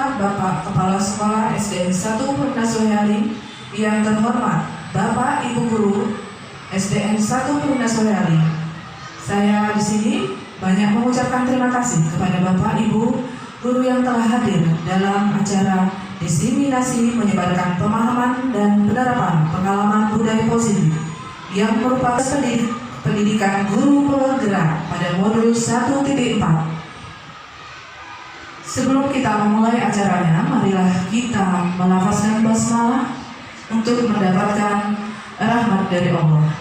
terhormat Bapak Kepala Sekolah SDN 1 Purnasoehari, yang terhormat Bapak Ibu Guru SDN 1 Purnasoehari. Saya di sini banyak mengucapkan terima kasih kepada Bapak Ibu Guru yang telah hadir dalam acara diseminasi menyebarkan pemahaman dan penerapan pengalaman budaya positif yang merupakan pendidikan guru penggerak pada modul 1.4. Sebelum kita memulai acaranya, marilah kita melafazkan basmalah untuk mendapatkan rahmat dari Allah.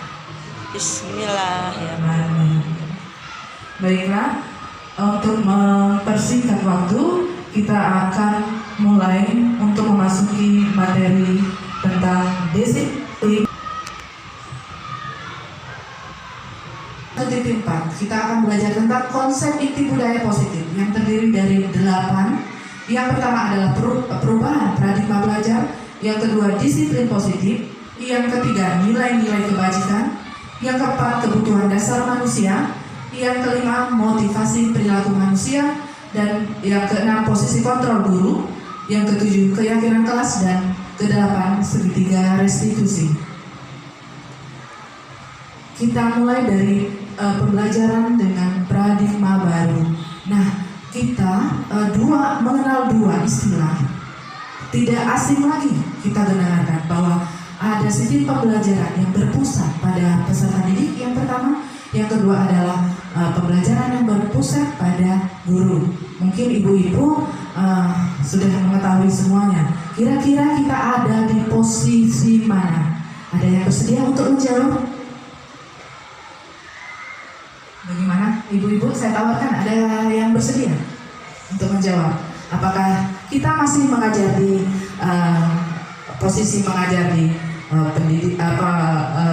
Bismillahirrahmanirrahim. Baiklah, untuk mempersingkat waktu, kita akan mulai untuk memasuki materi tentang disiplin. 1.4, kita akan belajar tentang konsep inti budaya positif yang terdiri dari 8. Yang pertama adalah perubahan paradigma belajar, yang kedua disiplin positif, yang ketiga nilai-nilai kebajikan, yang keempat kebutuhan dasar manusia, yang kelima motivasi perilaku manusia, dan yang keenam posisi kontrol guru, yang ketujuh keyakinan kelas, dan kedelapan segitiga restitusi. Kita mulai dari pembelajaran dengan paradigma baru. Nah, kita mengenal dua istilah. Tidak asing lagi kita dengarkan bahwa ada sistem pembelajaran yang berpusat pada peserta didik yang pertama, yang kedua adalah pembelajaran yang berpusat pada guru. Mungkin ibu-ibu sudah mengetahui semuanya. Kira-kira kita ada di posisi mana? Ada yang bersedia untuk menjawab? Bagaimana ibu-ibu? Saya tawarkan, ada yang bersedia untuk menjawab. Apakah kita masih mengajar di posisi mengajar di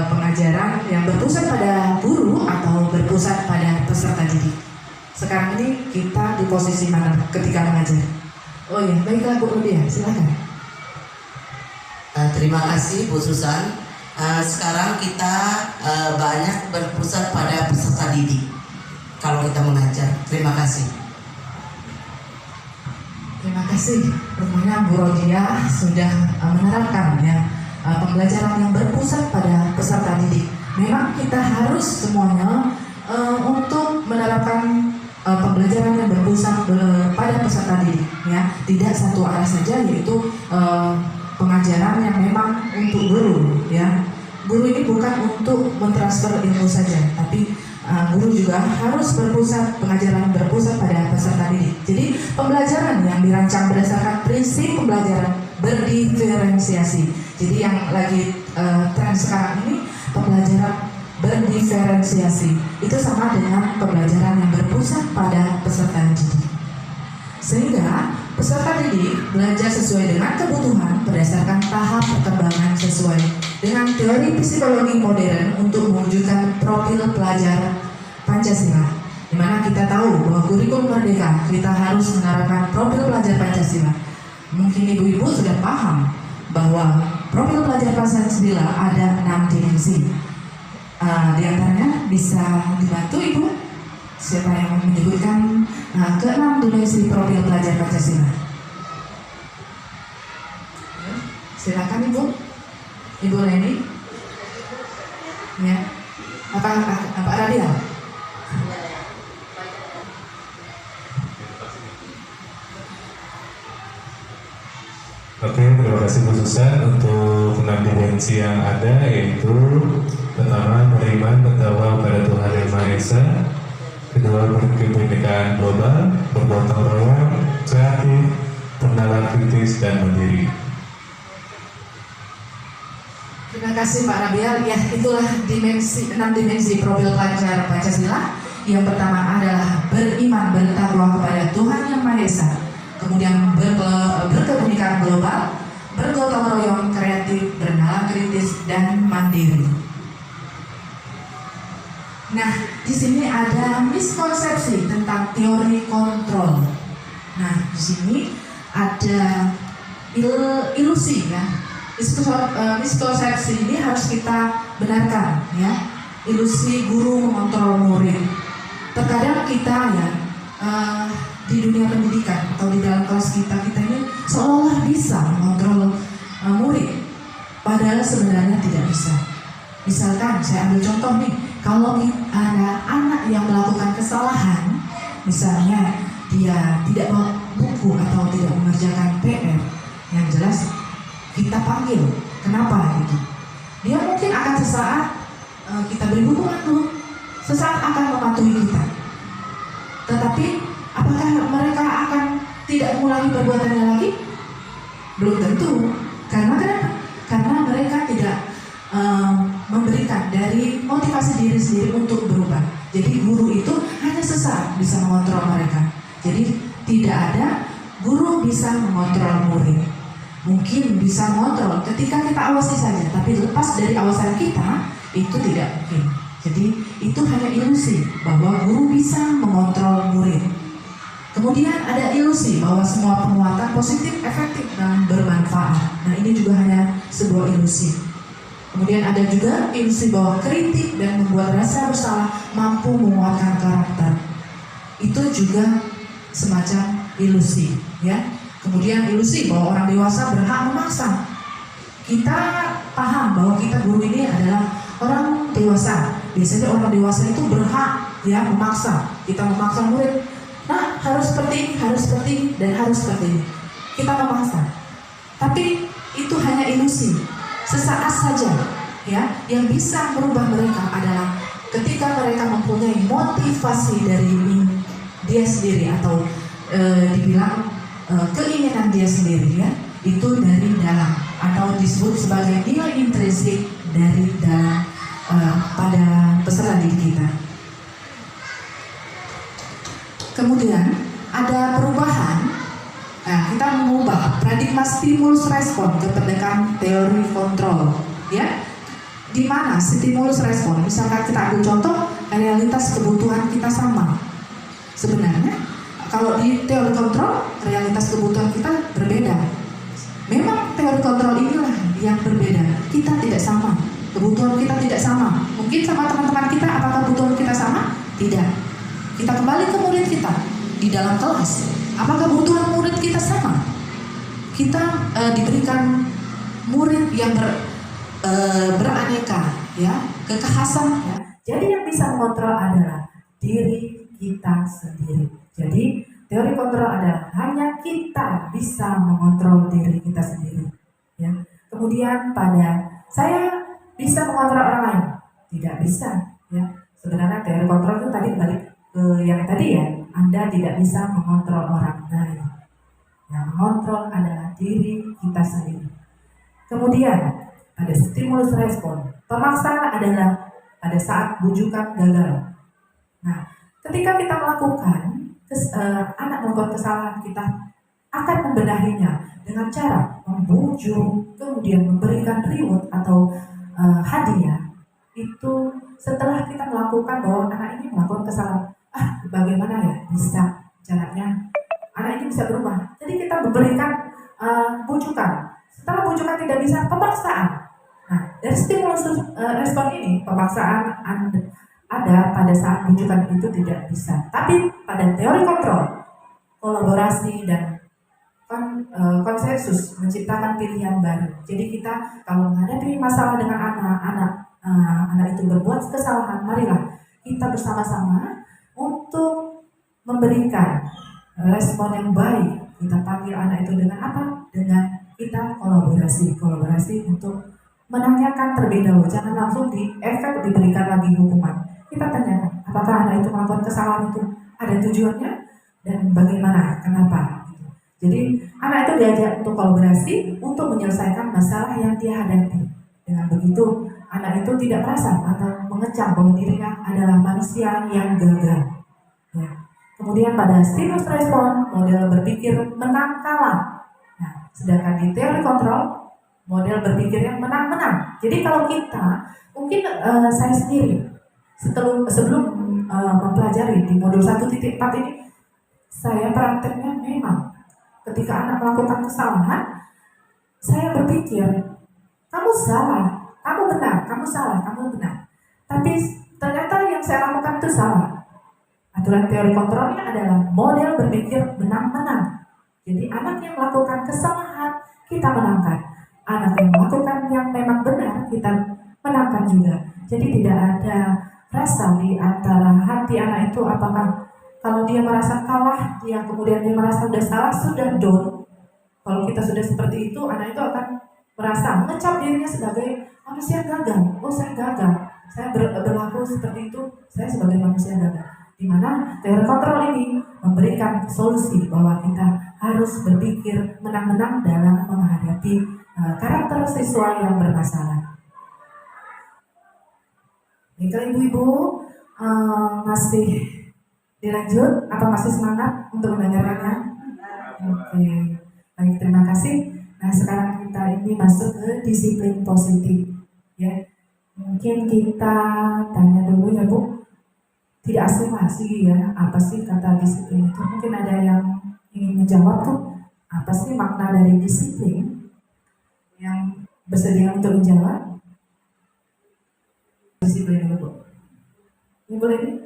pengajaran yang berpusat pada guru atau berpusat pada peserta didik? Sekarang ini kita di posisi mana ketika mengajar? Oh ya, baiklah Bu Rodia, silakan. Terima kasih Bu Susan. Sekarang kita banyak berpusat pada peserta didik kalau kita mengajar. Terima kasih. Terima kasih. Rupanya Bu Rodia sudah menerapkan ya pembelajaran yang berpusat pada peserta didik. Memang kita harus semuanya untuk menerapkan pembelajaran yang berpusat pada peserta didik ya. Tidak satu arah saja, yaitu pengajaran yang memang untuk guru ya. Guru ini bukan untuk mentransfer ilmu saja, tapi guru juga harus berpusat, pengajaran berpusat pada peserta didik. Jadi pembelajaran yang dirancang berdasarkan prinsip pembelajaran berdiferensiasi. Jadi yang lagi tren sekarang ini pembelajaran berdiferensiasi. Itu sama dengan pembelajaran yang berpusat pada peserta didik. Sehingga peserta didik belajar sesuai dengan kebutuhan berdasarkan tahap perkembangan sesuai dengan teori psikologi modern untuk mewujudkan profil pelajar Pancasila. Di mana kita tahu bahwa kurikulum merdeka kita harus menerapkan profil pelajar Pancasila. Mungkin ibu-ibu sudah paham bahwa profil pelajar Pancasila ada 6 dimensi. Di antaranya bisa dibantu ibu. Siapa yang menyebutkan ke-6 dimensi profil pelajar Pancasila? Silakan ibu. Ibu Leni. Ya. Apa Radia? Oke, terima kasih Bu Susan untuk 6 dimensi yang ada, yaitu pertama beriman bertakwa pada Tuhan Yang Maha Esa, kedua berkebinekaan global, bergotong royong, kreatif, pendalam kritis, dan mandiri. Terima kasih Pak Rabial. Ya, itulah 6 dimensi profil pelajar Pancasila. Yang pertama adalah beriman bertakwa kepada Tuhan Yang Maha Esa, kemudian berkebinekaan global, bergotong royong, kreatif, bernalar kritis, dan mandiri. Nah, di sini ada miskonsepsi tentang teori kontrol. Nah, di sini ada ilusi ya. Miskonsepsi ini harus kita benarkan ya. Ilusi guru mengontrol murid. Terkadang kita ya di dunia pendidikan atau di dalam kelas kita ini seolah-olah bisa mengontrol murid, padahal sebenarnya tidak bisa. Misalkan saya ambil contoh nih, kalau ada anak yang melakukan kesalahan, misalnya dia tidak bawa buku atau tidak mengerjakan PR, yang jelas kita panggil, kenapa gitu? Dia mungkin akan sesaat kita beri hukuman dulu, sesaat akan mematuhi kita. Tetapi apakah mereka akan tidak mengulangi perbuatannya lagi? Belum tentu. Karena kenapa? Karena mereka tidak memberikan dari motivasi diri sendiri untuk berubah. Jadi guru itu hanya sesaat bisa mengontrol mereka. Jadi tidak ada guru bisa mengontrol murid. Mungkin bisa mengontrol ketika kita awasi saja, tapi lepas dari awasan kita itu tidak mungkin. Jadi itu hanya ilusi bahwa guru bisa mengontrol murid. Kemudian ada ilusi bahwa semua penguatan positif, efektif, dan bermanfaat. Nah, ini juga hanya sebuah ilusi. Kemudian ada juga ilusi bahwa kritik dan membuat rasa bersalah mampu menguatkan karakter. Itu juga semacam ilusi, ya. Kemudian ilusi bahwa orang dewasa berhak memaksa. Kita paham bahwa kita guru ini adalah orang dewasa. Biasanya orang dewasa itu berhak ya memaksa. Kita memaksa murid. Nah, harus seperti ini, harus seperti ini, dan harus seperti ini. Kita memaksa. Tapi itu hanya ilusi. Sesaat saja, ya. Yang bisa merubah mereka adalah ketika mereka mempunyai motivasi dari dia sendiri atau dibilang keinginan dia sendiri, ya. Itu dari dalam atau disebut sebagai nilai intrinsik dari dalam pada peserta didik kita. Kemudian ada perubahan. Kita mengubah paradigma stimulus respon ke pendekatan teori kontrol, ya. Di mana stimulus respon, misalkan kita ambil contoh realitas kebutuhan kita sama. Sebenarnya kalau di teori kontrol realitas kebutuhan kita berbeda. Memang teori kontrol inilah yang berbeda. Kita tidak sama, kebutuhan kita tidak sama. Mungkin sama teman-teman kita, apakah kebutuhan kita sama? Tidak. Kita kembali ke murid kita di dalam kelas. Apakah kebutuhan murid kita sama? Kita diberikan murid yang beraneka, ya, kekhasan. Ya. Jadi yang bisa mengontrol adalah diri kita sendiri. Jadi teori kontrol adalah hanya kita bisa mengontrol diri kita sendiri. Ya. Kemudian saya bisa mengontrol orang lain, tidak bisa. Ya. Sebenarnya teori kontrol itu tadi balik ke yang tadi, ya. Anda tidak bisa mengontrol orang lain. Yang mengontrol adalah diri kita sendiri. Kemudian ada stimulus respon. Pemaksaan adalah pada saat bujukan gagal. Nah, ketika kita melakukan anak melakukan kesalahan, kita akan membenahinya dengan cara membujuk, kemudian memberikan reward atau hadiah. Itu setelah kita melakukan bahwa anak ini melakukan kesalahan. Bagaimana ya bisa caranya anak ini bisa berubah? Jadi kita memberikan bujukan. Setelah bujukan tidak bisa, pemaksaan. Nah, dari stimulus respon ini, pemaksaan ada pada saat bujukan itu tidak bisa. Tapi pada teori kontrol, kolaborasi dan konsensus menciptakan pilihan baru. Jadi kita kalau menghadapi masalah dengan anak itu berbuat kesalahan, marilah kita bersama-sama untuk memberikan respon yang baik. Kita panggil anak itu dengan apa? Dengan kita kolaborasi untuk menanyakan terlebih dahulu. Jangan langsung diberikan lagi hukuman. Kita tanyakan, apakah anak itu melakukan kesalahan itu ada tujuannya dan bagaimana, kenapa. Jadi anak itu diajak untuk kolaborasi untuk menyelesaikan masalah yang dia hadapi. Dengan begitu anak itu tidak merasa atau mengecam bahwa dirinya adalah manusia yang gagal. Ya. Kemudian pada stimulus respon, model berpikir menang kalah. Nah, sedangkan di teori kontrol, model berpikir yang menang-menang. Jadi kalau kita, mungkin saya sendiri sebelum mempelajari di modul 1.4 ini, saya prakteknya memang ketika anak melakukan kesalahan, saya berpikir, kamu salah, kamu benar, kamu salah, kamu benar. Tapi ternyata yang saya lakukan itu salah. aturan teori kontrolnya adalah model berpikir menang-menang. Jadi anak yang melakukan kesalahan kita menangkan, anak yang melakukan yang memang benar kita menangkan juga. Jadi tidak ada rasa di antara hati anak itu apakah kalau dia merasa kalah, dia kemudian dia merasa sudah salah, sudah down. Kalau kita sudah seperti itu, anak itu akan merasa mengecap dirinya sebagai manusia gagal. Oh, saya gagal. Saya berlaku seperti itu, saya sebagai manusia gagal. Di mana teori kontrol ini memberikan solusi bahwa kita harus berpikir menang-menang dalam menghadapi karakter siswa yang bermasalah. Baiklah ibu-ibu, masih dilanjut apa masih semangat untuk mendengarkannya? Oke, baik, terima kasih. Nah, sekarang kita ini masuk ke disiplin positif, ya. Mungkin kita tanya dulu ya Bu, tidak asing lagi ya, apa sih kata disiplin itu? Mungkin ada yang ingin menjawab tuh, apa sih makna dari disiplin? Yang bersedia untuk menjawab? Disiplin dulu Bu. Ini boleh nih?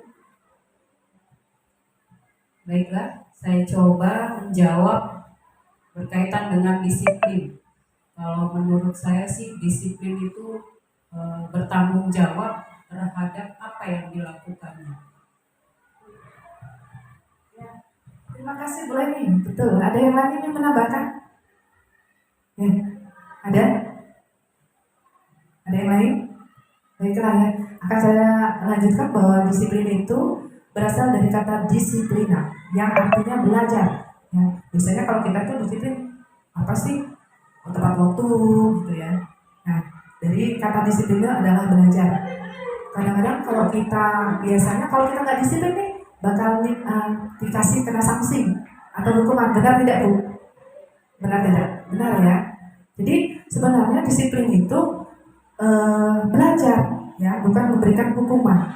Baiklah, saya coba menjawab berkaitan dengan disiplin. Kalau menurut saya sih disiplin itu bertanggung jawab terhadap apa yang dilakukannya. Ya, terima kasih boleh nih. Betul. Ada yang lain yang menambahkan? Ya, ada? Ada yang lain? Baiklah ya. Akan saya lanjutkan bahwa disiplin itu berasal dari kata disiplina yang artinya belajar. Ya, biasanya kalau kita tuh disiplin apa sih? Oh, tepat waktu gitu ya. Nah, dari kata disiplin itu adalah belajar. Kadang-kadang kalau kita biasanya kalau kita nggak disiplin nih bakal dikasih kena sanksi atau hukuman. Benar tidak Bu? Benar tidak? Benar ya. Jadi sebenarnya disiplin itu belajar ya, bukan memberikan hukuman.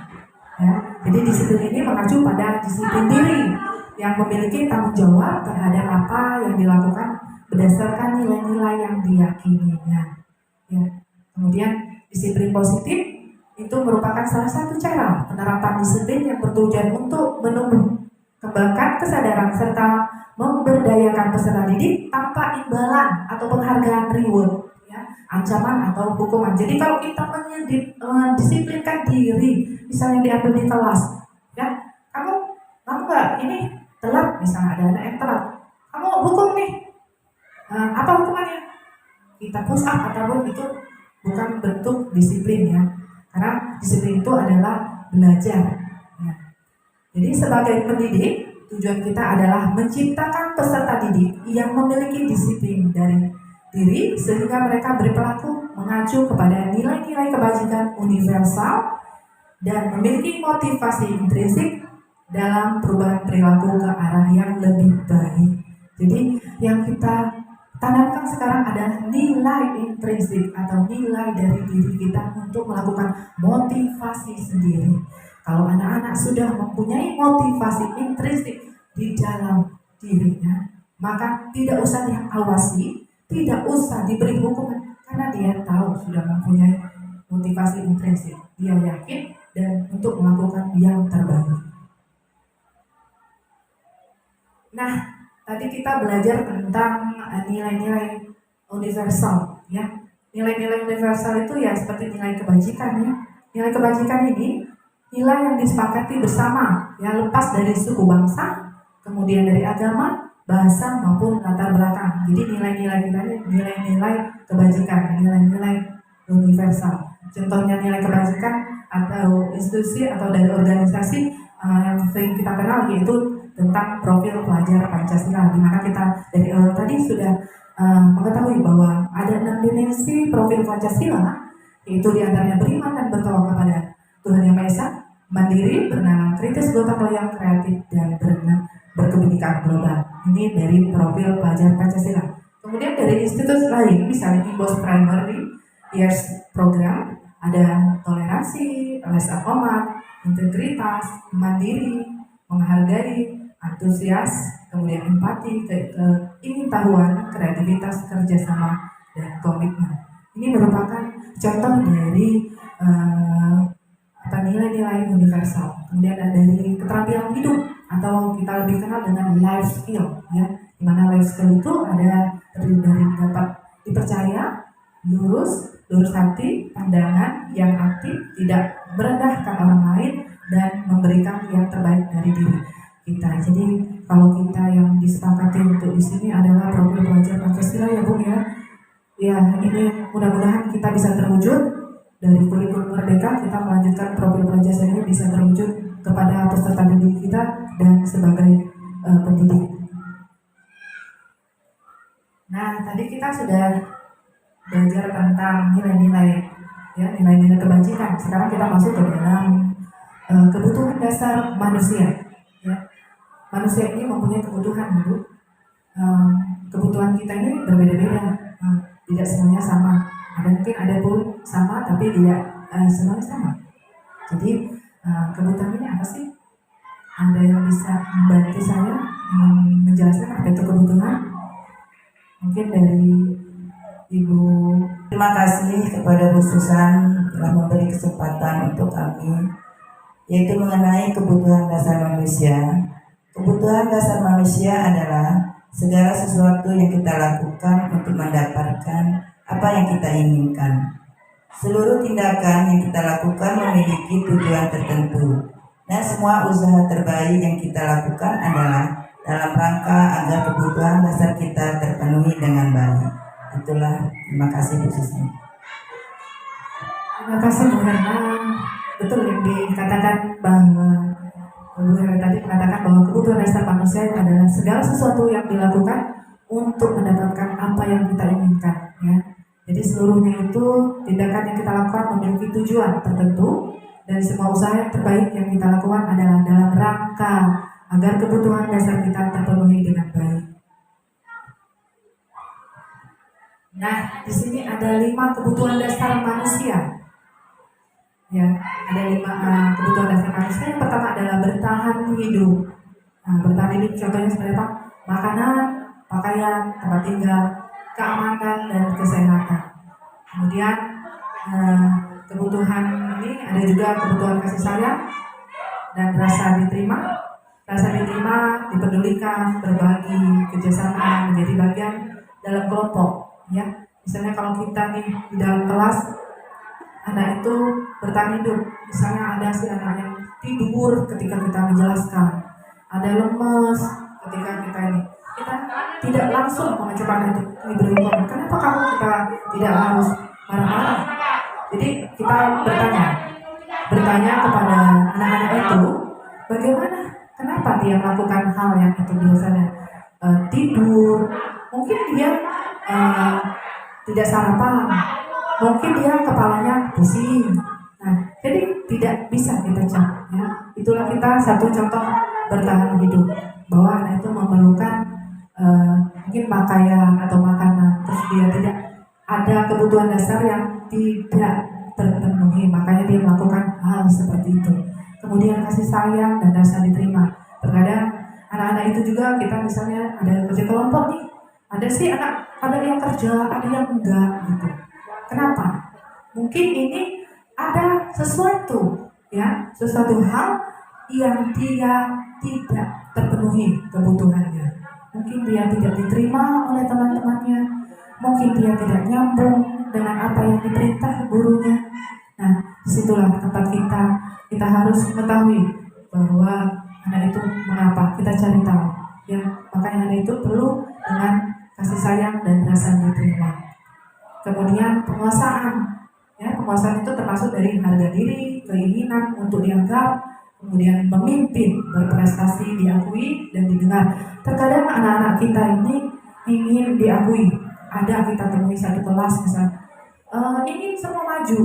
Ya, jadi disiplin ini mengacu pada disiplin diri yang memiliki tanggung jawab terhadap apa yang dilakukan berdasarkan nilai-nilai yang diyakininya. Ya. Kemudian disiplin positif itu merupakan salah satu cara penerapan disiplin yang bertujuan untuk menumbuh kembangkan kesadaran serta memberdayakan peserta didik tanpa imbalan atau penghargaan reward, ya, ancaman atau hukuman. Jadi kalau kita mendisiplinkan diri, misalnya diambil di kelas, ya, kamu nggak ini telat, misalnya ada anak yang telat, kamu hukum nih, apa hukumannya? Kita push up ataupun itu bukan bentuk disiplin ya, karena disiplin itu adalah belajar. Ya. Jadi sebagai pendidik, tujuan kita adalah menciptakan peserta didik yang memiliki disiplin dari diri sehingga mereka berperilaku mengacu kepada nilai-nilai kebajikan universal dan memiliki motivasi intrinsik dalam perubahan perilaku ke arah yang lebih baik. Jadi yang kita tanamkan sekarang adalah nilai intrinsik atau nilai dari diri kita untuk melakukan motivasi sendiri. Kalau anak-anak sudah mempunyai motivasi intrinsik di dalam dirinya, maka tidak usah diawasi, tidak usah diberi hukuman, karena dia tahu sudah mempunyai motivasi intrinsik. Dia yakin dan untuk melakukan yang terbaik. Nah, tadi kita belajar tentang nilai-nilai universal, ya. Nilai-nilai universal itu ya seperti nilai kebajikan, ya. Nilai kebajikan ini nilai yang disepakati bersama, ya, lepas dari suku bangsa, kemudian dari agama, bahasa maupun latar belakang. Jadi nilai-nilai kita ini nilai-nilai kebajikan, nilai-nilai universal. Contohnya nilai kebajikan atau institusi atau dari organisasi yang sering kita kenal yaitu tentang profil pelajar Pancasila, di mana kita dari awal tadi sudah mengetahui bahwa ada 6 dimensi profil Pancasila, yaitu diantaranya beriman dan bertawakal kepada Tuhan Yang Maha Esa, mandiri, bernalar, kritis, gotong royong, kreatif, dan berkebinekaan global. Ini dari profil pelajar Pancasila. Kemudian dari institusi lain, misalnya IBOS Primary Years Program, ada toleransi, rasa hormat, integritas, mandiri, menghargai, antusias, kemudian empati, keingintahuan, kreativitas, kerjasama, dan komitmen. Ini merupakan contoh dari nilai-nilai universal. kemudian ada dari keterampilan hidup atau kita lebih kenal dengan life skill, ya. Dimana life skill itu ada terdiri dari dapat dipercaya, lurus hati, pandangan yang aktif, tidak merendahkan orang lain, dan memberikan yang terbaik dari diri kita. Jadi kalau kita yang disepakati untuk di sini adalah profil pelajar Pancasila, ya Bu, ya. Ya, ini mudah-mudahan kita bisa terwujud dari kurikulum Merdeka. Kita melanjutkan profil pelajar ini bisa terwujud kepada peserta didik kita dan sebagai pendidik. Nah, tadi kita sudah belajar tentang nilai-nilai, ya, nilai-nilai kebajikan. Sekarang kita masuk ke dalam kebutuhan dasar manusia, ya. Manusia ini mempunyai kebutuhan, Bu. Kebutuhan kita ini berbeda-beda, tidak semuanya sama. Mungkin ada pun sama tapi tidak semuanya sama. Jadi kebutuhan ini apa sih? Ada yang bisa membantu saya menjelaskan apa itu kebutuhan? Mungkin dari Ibu. Terima kasih kepada Bu Susan telah memberi kesempatan untuk kami, yaitu mengenai kebutuhan dasar manusia. Kebutuhan dasar manusia adalah segala sesuatu yang kita lakukan untuk mendapatkan apa yang kita inginkan. Seluruh tindakan yang kita lakukan memiliki tujuan tertentu, dan semua usaha terbaik yang kita lakukan adalah dalam rangka agar kebutuhan dasar kita terpenuhi dengan baik. Itulah, terima kasih Bu Susan. Terima kasih Bu Herna. Betul yang dikatakan bahwa Bu Herna tadi mengatakan bahwa kebutuhan dasar manusia adalah segala sesuatu yang dilakukan untuk mendapatkan apa yang kita inginkan, ya. Jadi seluruhnya itu tindakan yang kita lakukan memiliki tujuan tertentu, dan semua usaha yang terbaik yang kita lakukan adalah dalam rangka agar kebutuhan dasar kita terpenuhi dengan baik. Nah, di sini ada 5 kebutuhan dasar manusia. Ya, ada 5 kebutuhan dasar manusia. Yang pertama adalah bertahan hidup. Nah, bertahan hidup contohnya seperti apa? Makanan, pakaian, tempat tinggal, keamanan, dan kesehatan. Kemudian kebutuhan ini ada juga kebutuhan kasih sayang dan rasa diterima. Rasa diterima, dipedulikan, berbagi, kerjasama, menjadi bagian dalam kelompok. Ya, misalnya kalau kita nih di dalam kelas, anak itu bertahan hidup. Misalnya ada si anak yang tidur ketika kita menjelaskan, ada lemes ketika kita tidak langsung mengajukan anak itu diberi hukuman. Kenapa kamu kita tidak harus marah-marah? Jadi kita bertanya kepada anak-anak itu, bagaimana, kenapa dia melakukan hal yang itu biasanya tidur, mungkin dia tidak sarapan, mungkin dia kepalanya pusing. Nah, jadi tidak bisa kita cek, ya. Itulah kita satu contoh bertahan hidup, bahwa anak itu memerlukan mungkin pakaian atau makanan, terus dia tidak ada kebutuhan dasar yang tidak terpenuhi, makanya dia melakukan hal seperti itu. Kemudian kasih sayang dan rasa diterima. Terkadang anak-anak itu juga kita misalnya ada kerja kelompok nih, ada sih ada yang kerja, ada yang enggak gitu. Kenapa? Mungkin ini ada sesuatu, ya, sesuatu hal yang dia tidak terpenuhi kebutuhannya. Mungkin dia tidak diterima oleh teman-temannya, mungkin dia tidak nyambung dengan apa yang diperintah gurunya. Nah, disitulah tempat kita harus mengetahui bahwa anak itu mengapa, kita cari tahu, ya. Makanya anak itu perlu dengan kasih sayang dan rasa diterima. Kemudian penguasaan, ya, penguasaan itu termasuk dari harga diri, keinginan untuk dianggap, kemudian memimpin, berprestasi, diakui dan didengar. Terkadang anak-anak kita ini ingin diakui. Ada kita temui satu kelas misalnya, ingin semua maju,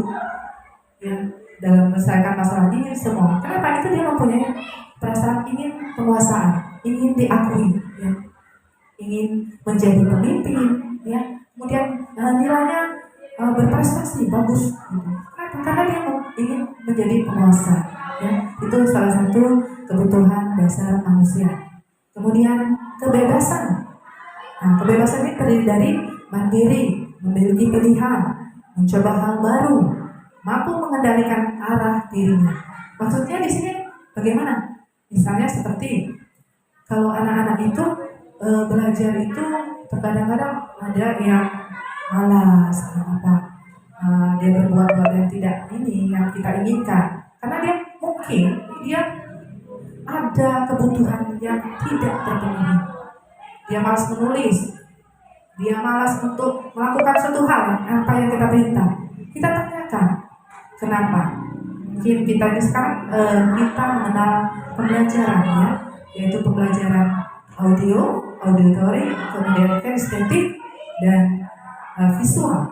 ya, dalam menyelesaikan masalah diri semua. Kenapa? Itu dia mempunyai perasaan ingin penguasaan, ingin diakui, ya, ingin menjadi pemimpin, ya. Kemudian nilainya berprestasi bagus, gitu. Karena dia ingin menjadi penguasa, ya. Itu salah satu kebutuhan dasar manusia. Kemudian kebebasan. Nah, kebebasan ini terdiri dari mandiri, memiliki pilihan, mencoba hal baru, mampu mengendalikan arah dirinya. Maksudnya di sini Bagaimana? Misalnya seperti kalau anak-anak itu belajar itu terkadang-kadang ada yang malas, dia berbuat-buat yang tidak yang kita inginkan, karena dia mungkin dia ada kebutuhan yang tidak terpenuhi. Dia malas menulis, dia malas untuk melakukan suatu hal apa yang kita perintah. Kita tanyakan kenapa. Mungkin kita ini sekarang kita mengenal pembelajaran ya, yaitu pembelajaran auditory, kemudian kinestetik dan visual.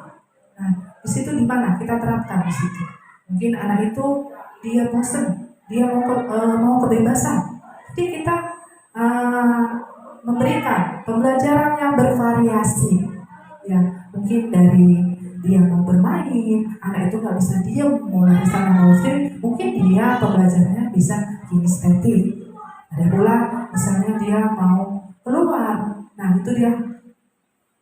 Nah, di situ di mana kita terapkan di situ. Mungkin anak itu dia bosan, dia mau kebebasan. Jadi kita memberikan pembelajaran yang bervariasi. Ya, mungkin dari dia mau bermain, anak itu nggak bisa diam, mau lari sana mau sini, mungkin dia pembelajarannya bisa kinestetik. Ada pula misalnya dia mau keluar, nah itu dia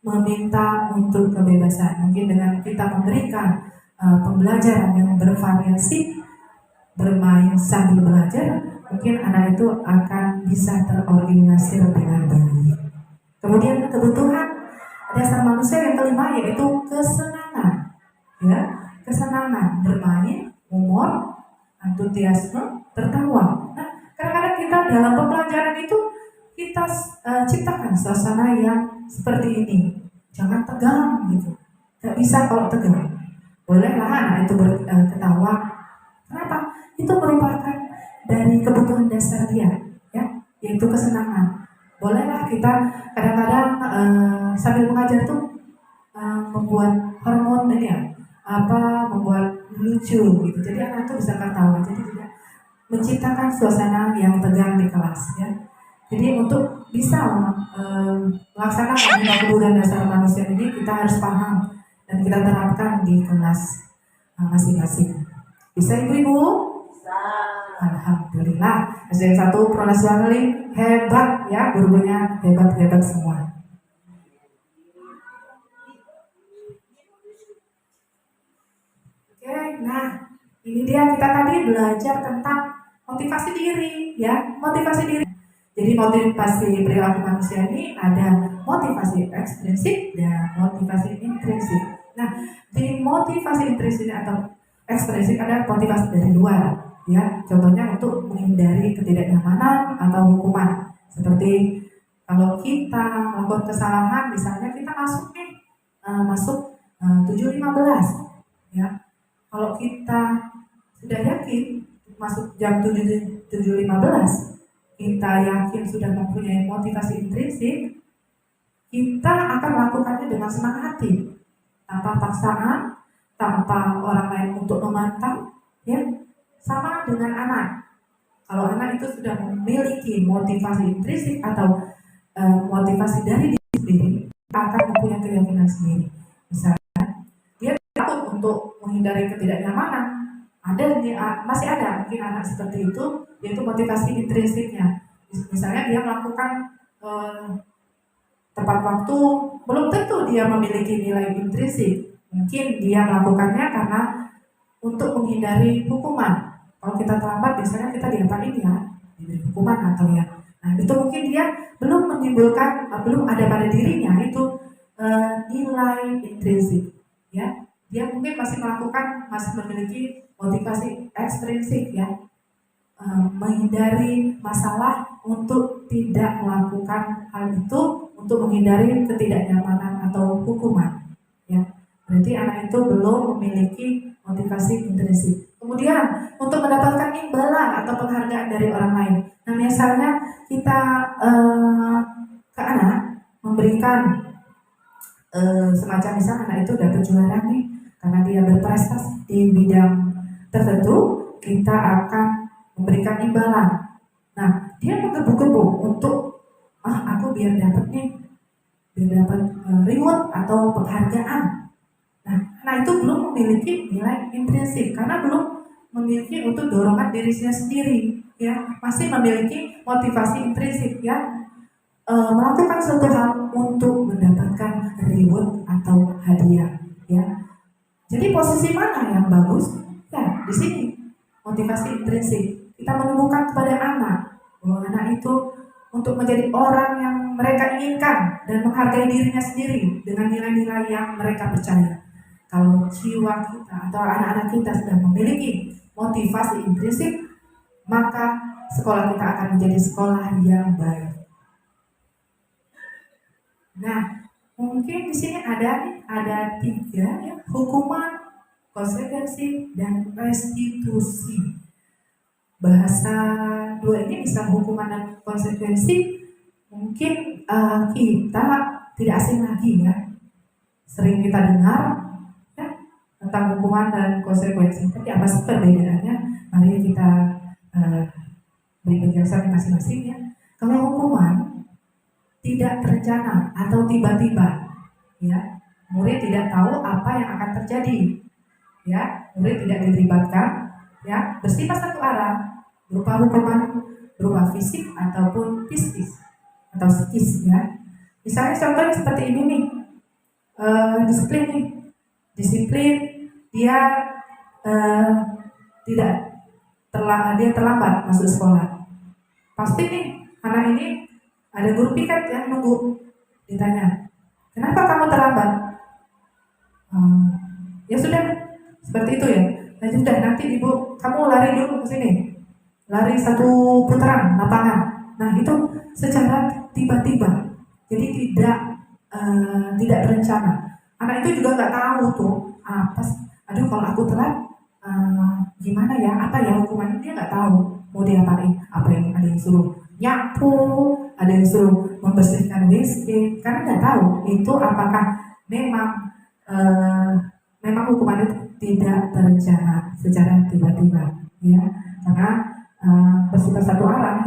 meminta untuk kebebasan. Mungkin dengan kita memberikan pembelajaran yang bervariasi, bermain sambil belajar, mungkin anak itu akan bisa terorganisir dengan baik. Kemudian kebutuhan dasar manusia yang kelima yaitu kesenangan, ya, kesenangan bermain, humor, antusiasme, tertawa. Nah, kadang-kadang kita dalam pembelajaran itu kita ciptakan suasana yang seperti ini. Jangan tegang gitu. Gak bisa kalau tegang. Bolehlah anak itu ketawa. Kenapa? Itu merupakan dari kebutuhan dasar dia, ya, yaitu kesenangan. Bolehlah kita kadang-kadang sambil mengajar tuh membuat hormon ini ya, membuat lucu gitu. Jadi anak itu bisa ketawa. Jadi tidak menciptakan suasana yang tegang di kelas, ya. Jadi untuk bisa melaksanakan kebutuhan dasar manusia ini kita harus paham dan kita terapkan di kelas masing-masing. Bisa ibu-ibu? Bisa. Alhamdulillah. SDN 1 Pronas Wangli hebat ya, gurunya hebat-hebat semua. Oke, nah ini dia kita tadi belajar tentang motivasi diri ya, motivasi diri. Jadi motivasi perilaku manusia ini ada motivasi ekstrinsik dan motivasi intrinsik. Nah, di motivasi intrinsik atau ekstrinsik ada motivasi dari luar, ya. Contohnya untuk menghindari ketidaknyamanan atau hukuman. Seperti kalau kita melakukan kesalahan, misalnya kita masuk 7.15, ya. Kalau kita sudah yakin masuk jam 7.15, kita yakin sudah mempunyai motivasi intrinsik, kita akan melakukannya dengan senang hati, tanpa paksaan, tanpa orang lain untuk memantau, ya. Sama dengan anak. Kalau anak itu sudah memiliki motivasi intrinsik atau motivasi dari diri sendiri, akan mempunyai keyakinan sendiri. Misalnya, dia takut untuk menghindari ketidaknyamanan. Masih ada mungkin anak seperti itu, yaitu motivasi intrinsiknya. Misalnya dia melakukan tepat waktu, belum tentu dia memiliki nilai intrinsik. Mungkin dia melakukannya karena untuk menghindari hukuman. Kalau kita terlambat, biasanya kita diapain ya, diberi hukuman atau ya. Nah itu mungkin dia belum menimbulkan, belum ada pada dirinya itu nilai intrinsik. Ya, dia mungkin masih memiliki motivasi ekstrinsik, ya, menghindari masalah untuk tidak melakukan hal itu, untuk menghindari ketidaknyamanan atau hukuman, ya. Berarti anak itu belum memiliki motivasi intrinsik. Kemudian untuk mendapatkan imbalan atau penghargaan dari orang lain. Nah misalnya kita ke anak memberikan semacam misalnya anak itu dapat juara nih karena dia berprestasi di bidang tertentu, kita akan memberikan imbalan. Nah, dia menggebu-gebu untuk aku biar dapat reward atau penghargaan. Nah, itu belum memiliki nilai intrinsik karena belum memiliki untuk dorongan dirinya sendiri, ya. Masih memiliki motivasi intrinsik, ya. Melakukan suatu hal untuk mendapatkan reward atau hadiah, ya. Jadi posisi mana yang bagus? Ya, di sini motivasi intrinsik. kita menumbuhkan kepada anak bahwa anak itu untuk menjadi orang yang mereka inginkan dan menghargai dirinya sendiri dengan nilai-nilai yang mereka percaya. Kalau jiwa kita atau anak-anak kita sudah memiliki motivasi intrinsik, maka sekolah kita akan menjadi sekolah yang baik. Nah, mungkin di sini ada 3 ya, hukuman, konsekuensi, dan restitusi. Bahasa 2 ini bisa hukuman dan konsekuensi. Mungkin kita tidak asing lagi ya, sering kita dengar ya, tentang hukuman dan konsekuensi. Tapi apa sih perbedaannya? Mari kita beri penjelasan masing-masing ya. Kalau hukuman tidak terencana atau tiba-tiba, ya, murid tidak tahu apa yang akan terjadi, ya, murid tidak dilibatkan, ya, bersifat satu arah, berupa hukuman berupa fisik ataupun psikis atau psikis, ya. Misalnya contohnya seperti ini nih, disiplin nih, disiplin dia dia terlambat masuk sekolah. Pasti nih anak ini ada guru piket yang nunggu, ditanya, kenapa kamu terlambat? Ya sudah, seperti itu ya. Nah sudah, nanti ibu kamu lari dulu ke sini, lari 1 putaran lapangan. Nah itu secara tiba-tiba, jadi tidak terencana. Anak itu juga nggak tahu tuh apa. Aduh kalau aku telat, gimana ya? Apa ya hukumannya? Dia nggak tahu mau diapain. Apa yang ada yang suruh nyapu, ada yang suruh membersihkan WC, karena nggak tahu itu apakah memang hukuman itu tidak terencana secara tiba-tiba, ya, karena bersifat satu arah,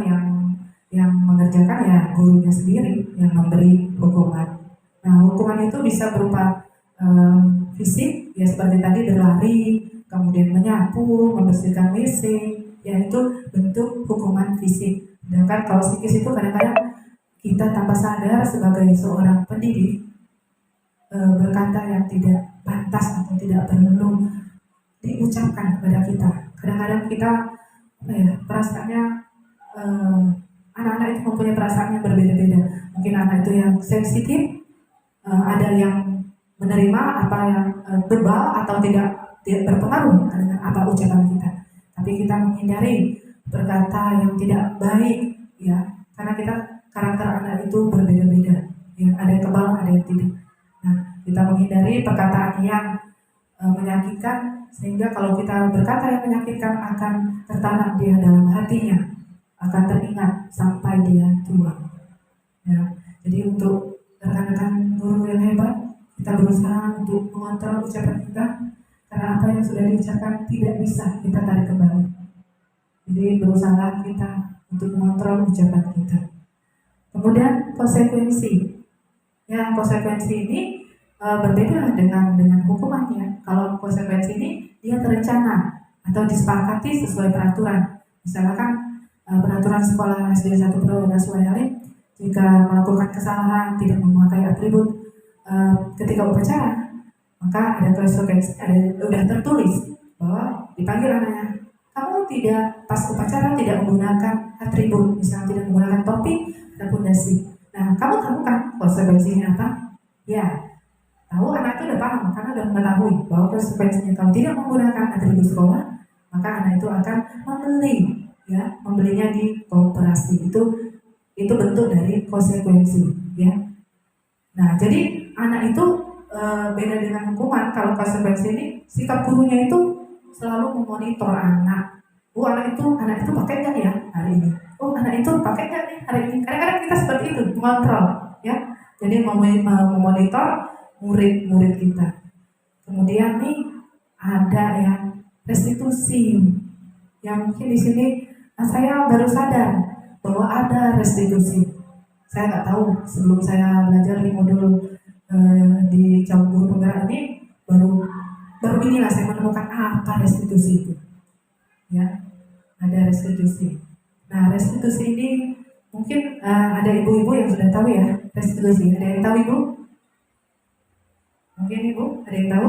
yang mengerjakan ya gurunya sendiri yang memberi hukuman. Nah hukuman itu bisa berupa fisik, ya seperti tadi berlari, kemudian menyapu, membersihkan WC, ya itu bentuk hukuman fisik. Sedangkan kalau psikis itu kadang-kadang kita tanpa sadar sebagai seorang pendidik berkata yang tidak pantas atau tidak perlu diucapkan kepada kita. Kadang-kadang kita perasaannya, anak-anak itu mempunyai perasaan yang berbeda-beda. Mungkin anak itu yang sensitif, ada yang menerima apa yang verbal atau tidak berpengaruh dengan apa ucapan kita. Tapi kita menghindari berkata yang tidak baik, ya, karena karakter anak itu berbeda-beda, ya, ada yang kebal, ada yang tidak. Nah, kita menghindari perkataan yang menyakitkan, sehingga kalau kita berkata yang menyakitkan akan tertanam dia dalam hatinya, akan teringat sampai dia tua. Ya, jadi untuk rekan-rekan guru yang hebat, kita berusaha untuk mengontrol ucapan kita, karena apa yang sudah diucapkan tidak bisa kita tarik kembali. Jadi berusaha kita untuk mengontrol ucapan kita. Kemudian konsekuensi. Ya, konsekuensi ini berbeda dengan hukumannya. Kalau konsekuensi ini dia terencana atau disepakati sesuai peraturan. Misalkan peraturan sekolah SD 1 Pro Suayale, jika melakukan kesalahan tidak memakai atribut ketika upacara, maka ada konsekuensi, sudah tertulis bahwa dipanggil anaknya, kamu tidak pas upacara tidak menggunakan atribut, misalnya tidak menggunakan topi dan pondasi. Nah, kamu tahu kan konsekuensinya apa? Ya, tahu, anak itu udah paham karena sudah mengetahui bahwa konsekuensinya kalau tidak menggunakan atribut sekolah, maka anak itu akan membelinya di koperasi. Itu bentuk dari konsekuensi, ya. Nah, jadi anak itu beda dengan hukuman. Kalau konsekuensi ini, sikap gurunya itu selalu memonitor anak. Anak itu pakai nggak ya hari ini? Anak itu pakai nggak nih hari ini? Kadang-kadang kita seperti itu, mengontrol, ya. Jadi memonitor murid-murid kita. Kemudian nih ada yang restitusi, yang mungkin di sini saya baru sadar bahwa ada restitusi. Saya nggak tahu sebelum saya belajar di modul di Cabang Guru Penggerak ini, baru inilah saya menemukan apa restitusi itu. Ya, ada restitusi. Nah, restitusi ini mungkin ada ibu-ibu yang sudah tahu ya restitusi. Ada yang tahu ibu? Mungkin ibu ada yang tahu?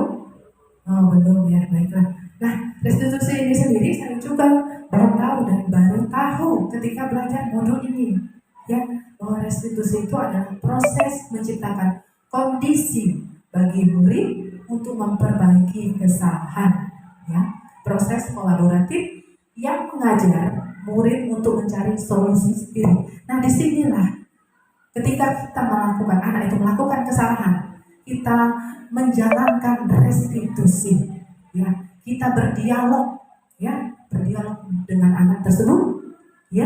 Oh belum ya, baiklah. Nah, restitusi ini sendiri saya juga baru tahu ketika belajar modul ini, ya, bahwa restitusi itu adalah proses menciptakan kondisi bagi murid untuk memperbaiki kesalahan, ya, proses kolaboratif yang mengajar murid untuk mencari solusi sendiri. Nah, disinilah ketika kita melakukan, anak itu melakukan kesalahan, kita menjalankan restitusi, ya, kita berdialog, ya, berdialog dengan anak tersebut, ya,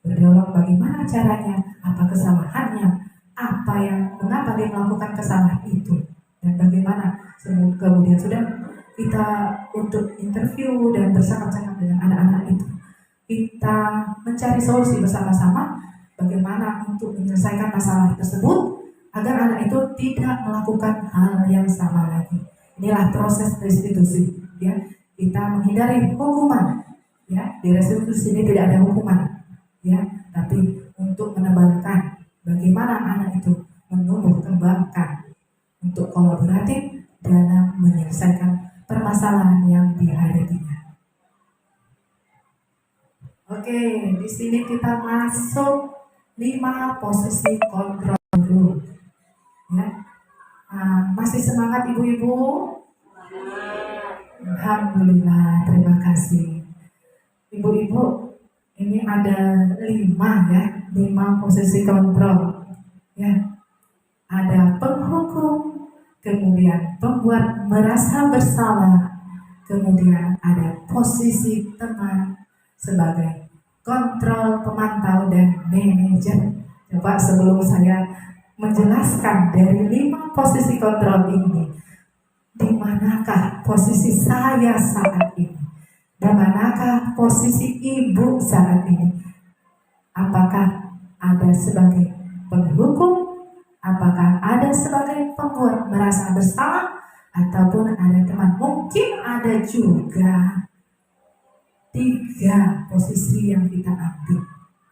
berdialog bagaimana caranya, apa kesalahannya, apa yang mengapa dia melakukan kesalahan itu, dan bagaimana kemudian sudah kita untuk interview dan bersama-sama dengan anak-anak itu, kita mencari solusi bersama-sama bagaimana untuk menyelesaikan masalah tersebut agar anak itu tidak melakukan hal yang sama lagi. Inilah proses restitusi, ya. Kita menghindari hukuman, ya. Di restitusi ini tidak ada hukuman, ya, tapi untuk menebalkan bagaimana anak itu menumbuh kembangkan untuk kolaboratif dalam menyelesaikan permasalahan yang dihadapinya. Oke, di sini kita masuk 5 posisi kontrol guru, ya. Masih semangat ibu-ibu? Alhamdulillah, terima kasih. Ibu-ibu, ini ada 5 posisi kontrol, ya. Ada penghukum, kemudian pembuat merasa bersalah, kemudian ada posisi teman sebagai kontrol, pemantau, dan manajer. Coba sebelum saya menjelaskan dari 5 posisi kontrol ini, di manakah posisi saya saat ini? Di manakah posisi ibu saat ini? Apakah ada sebagai penghukum? Apakah ada sebagai pembuat merasa bersalah? Ataupun ada teman? Mungkin ada juga 3 posisi yang kita ambil.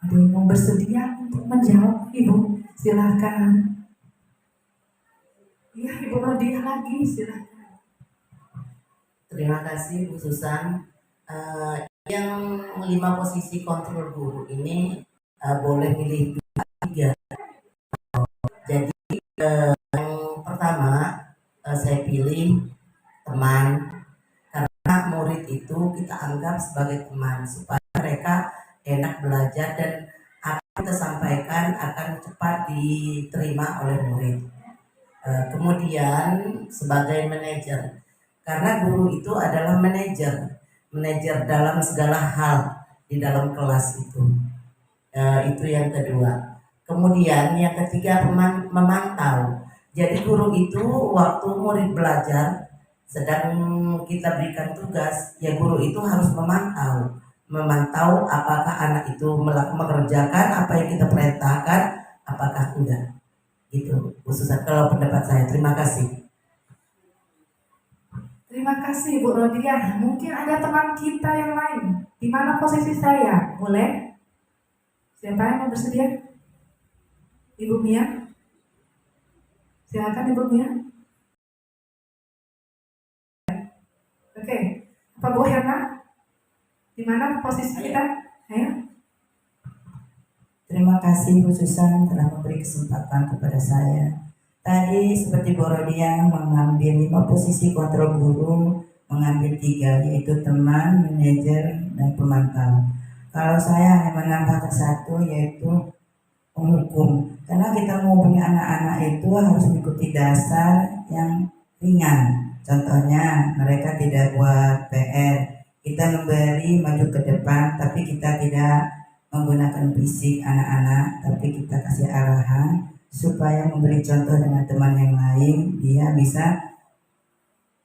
Ada yang mau bersedia untuk menjawab, Ibu? Silakan. Ya, Ibu Rodia lagi, silakan. Terima kasih Bu Susan. Yang 5 posisi kontrol guru ini boleh milih 3. Jadi yang pertama saya pilih teman, karena murid itu kita anggap sebagai teman supaya mereka enak belajar dan apa yang kita sampaikan akan cepat diterima oleh murid. Kemudian sebagai manajer, karena guru itu adalah manajer dalam segala hal di dalam kelas itu. Itu yang kedua. Kemudian yang ketiga, memantau. Jadi guru itu waktu murid belajar sedang kita berikan tugas, ya guru itu harus memantau apakah anak itu mengerjakan apa yang kita perintahkan, apakah enggak. Itu khususnya kalau pendapat saya. Terima kasih. Terima kasih Bu Rodia. Mungkin ada teman kita yang lain. Di mana posisi saya? Boleh? Siapa yang mau bersedia? Ibu Mia? Silakan Ibu Mia. Oke. Apa Bu Herna? Di mana posisi kita? Ayo. Terima kasih Bu Susan telah memberi kesempatan kepada saya. Tadi seperti Bu Rodia mengambil 5 posisi kontrol guru, mengambil 3, yaitu teman, manajer, dan pemantau. Kalau saya hanya menambahkan 1, yaitu penghukum. Karena kita menghubungi anak-anak itu harus mengikuti dasar yang ringan. Contohnya mereka tidak buat PR, kita memberi maju ke depan, tapi kita tidak menggunakan fisik anak-anak, tapi kita kasih arahan supaya memberi contoh dengan teman yang lain, dia bisa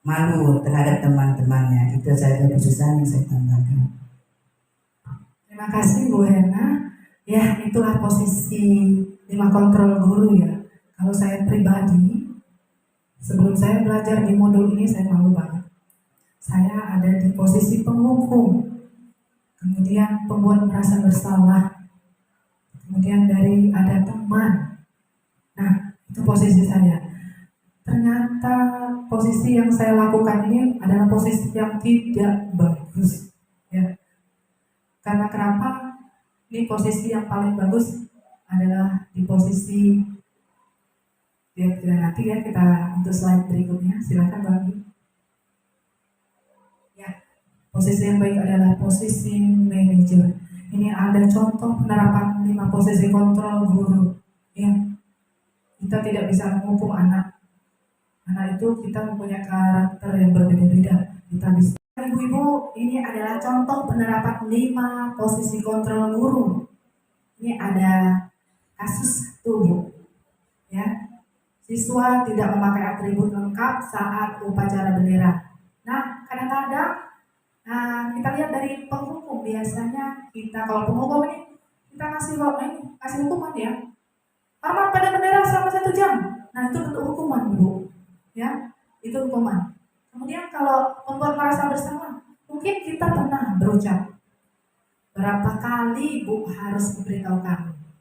malu terhadap teman-temannya. Itu saja khususan yang saya tambahkan. Terima kasih Bu Herna. Ya, itulah posisi 5 kontrol guru, ya. Kalau saya pribadi, sebelum saya belajar di modul ini, saya malu banget. Saya ada di posisi penghukum, kemudian pembuat merasa bersalah, kemudian dari ada teman. Nah, itu posisi saya. ternyata posisi yang saya lakukan ini adalah posisi yang tidak bagus. Ya. Karena kenapa? Ini posisi yang paling bagus adalah di posisi, lihat nanti ya, kita untuk slide berikutnya, silakan Bagi. Ya, posisi yang baik adalah posisi manajer. Ini ada contoh penerapan 5 posisi kontrol guru. Ya, kita tidak bisa menghukum anak. Anak itu kita mempunyai karakter yang berbeda-beda. Kita bisa. Ibu-ibu, ini adalah contoh penerapan 5 posisi kontrol guru. Ini ada kasus tuh, ya. Siswa tidak memakai atribut lengkap saat upacara bendera. Nah, kadang-kadang kita lihat dari penghukum, biasanya kita kalau penghukum ini kita kasih hukuman ya. Hormat pada bendera selama 1 jam. Nah, itu bentuk hukuman, Ibu. Ya, itu hukuman. Kemudian kalau membuat merasa bersalah, mungkin kita pernah berucap, berapa kali Ibu harus memberitahu